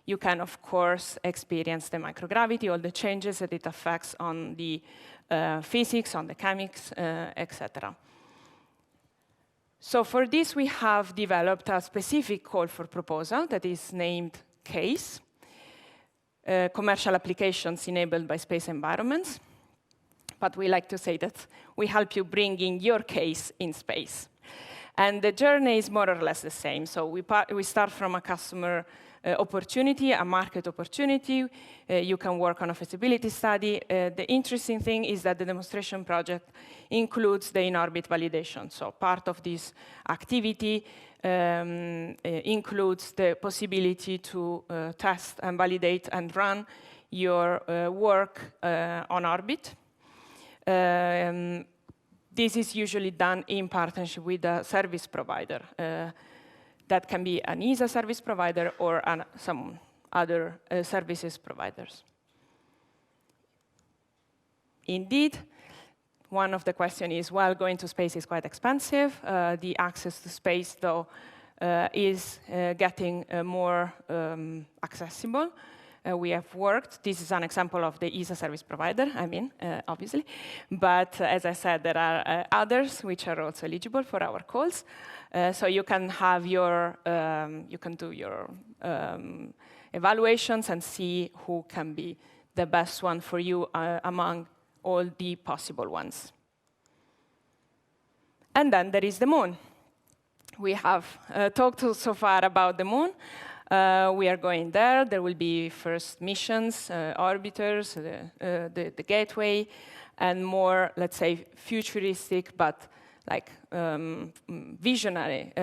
[SPEAKER 11] You can, of course, experience the microgravity, all the changes that it affects on the physics, on the chemics, etc. So for this, we have developed a specific call for proposal that is named CASE, Commercial Applications Enabled by Space Environments. But we like to say that we help you bring in your case in space. And the journey is more or less the same. So we start from a customer opportunity, a market opportunity. You can work on a feasibility study. The interesting thing is that the demonstration project includes the in-orbit validation. So part of this activity includes the possibility to test and validate and run your work on orbit. This is usually done in partnership with a service provider. That can be an ESA service provider or some other services providers. Indeed, one of the questions is, well, going to space is quite expensive. The access to space, though, is getting more accessible. We have worked. This is an example of the ESA service provider, obviously. But as I said, there are others which are also eligible for our calls. So you can have your, you can do your evaluations and see who can be the best one for you among all the possible ones. And then there is the moon. We have talked so far about the moon. We are going there. There will be first missions, orbiters, the gateway, and more, let's say, futuristic, but like visionary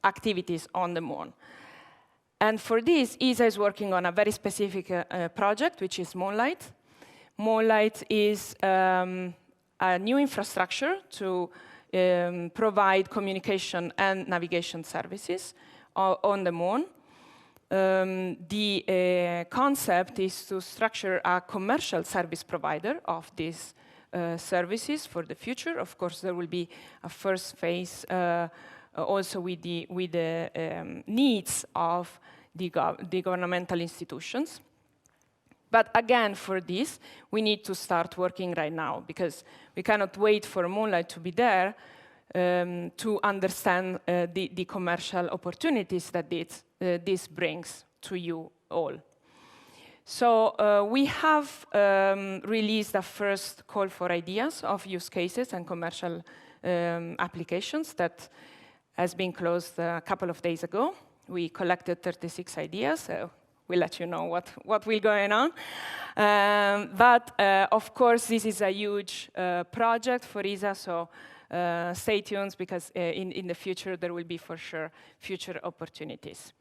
[SPEAKER 11] activities on the moon. And for this, ESA is working on a very specific project, which is Moonlight. Moonlight is a new infrastructure to provide communication and navigation services on the moon. The concept is to structure a commercial service provider of these services for the future. Of course, there will be a first phase also with the needs of the governmental institutions. But again, for this, we need to start working right now, because we cannot wait for Moonlight to be there to understand the commercial opportunities that this brings to you all. So we have released a first call for ideas of use cases and commercial applications that has been closed a couple of days ago. We collected 36 ideas. So we'll let you know what will going on. But of course, this is a huge project for ESA, so stay tuned, because in the future, there will be for sure future opportunities.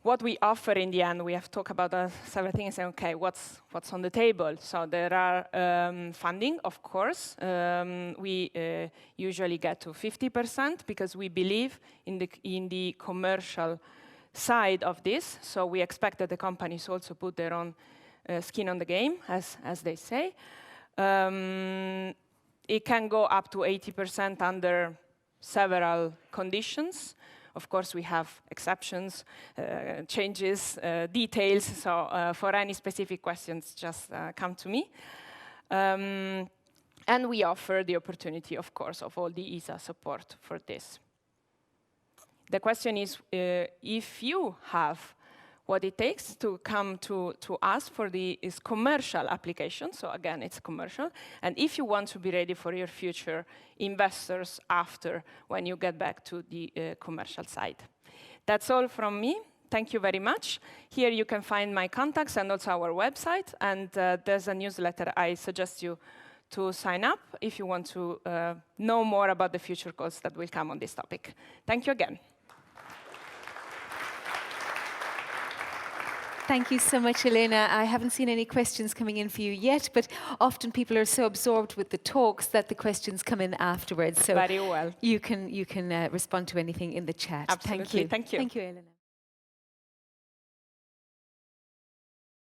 [SPEAKER 11] What we offer in the end, we have talked about several things, and okay, what's on the table? So there are funding, of course. We usually get to 50% because we believe in the commercial side of this. So we expect that the companies also put their own skin on the game, as they say. It can go up to 80% under several conditions. Of course, we have exceptions, changes, details. So for any specific questions, just come to me. And we offer the opportunity, of course, of all the ESA support for this. The question is, if you have what it takes to come to us for this commercial application, so again, it's commercial, and if you want to be ready for your future investors after, when you get back to the commercial side. That's all from me. Thank you very much. Here you can find my contacts and also our website, and there's a newsletter. I suggest you to sign up if you want to know more about the future calls that will come on this topic. Thank you again.
[SPEAKER 1] Thank you so much, Elena. I haven't seen any questions coming in for you yet, but often people are so absorbed with the talks that the questions come in afterwards. So
[SPEAKER 11] very well.
[SPEAKER 1] You can respond to anything in the chat.
[SPEAKER 11] Absolutely.
[SPEAKER 1] Thank you.
[SPEAKER 11] Thank you.
[SPEAKER 1] Thank you, Elena.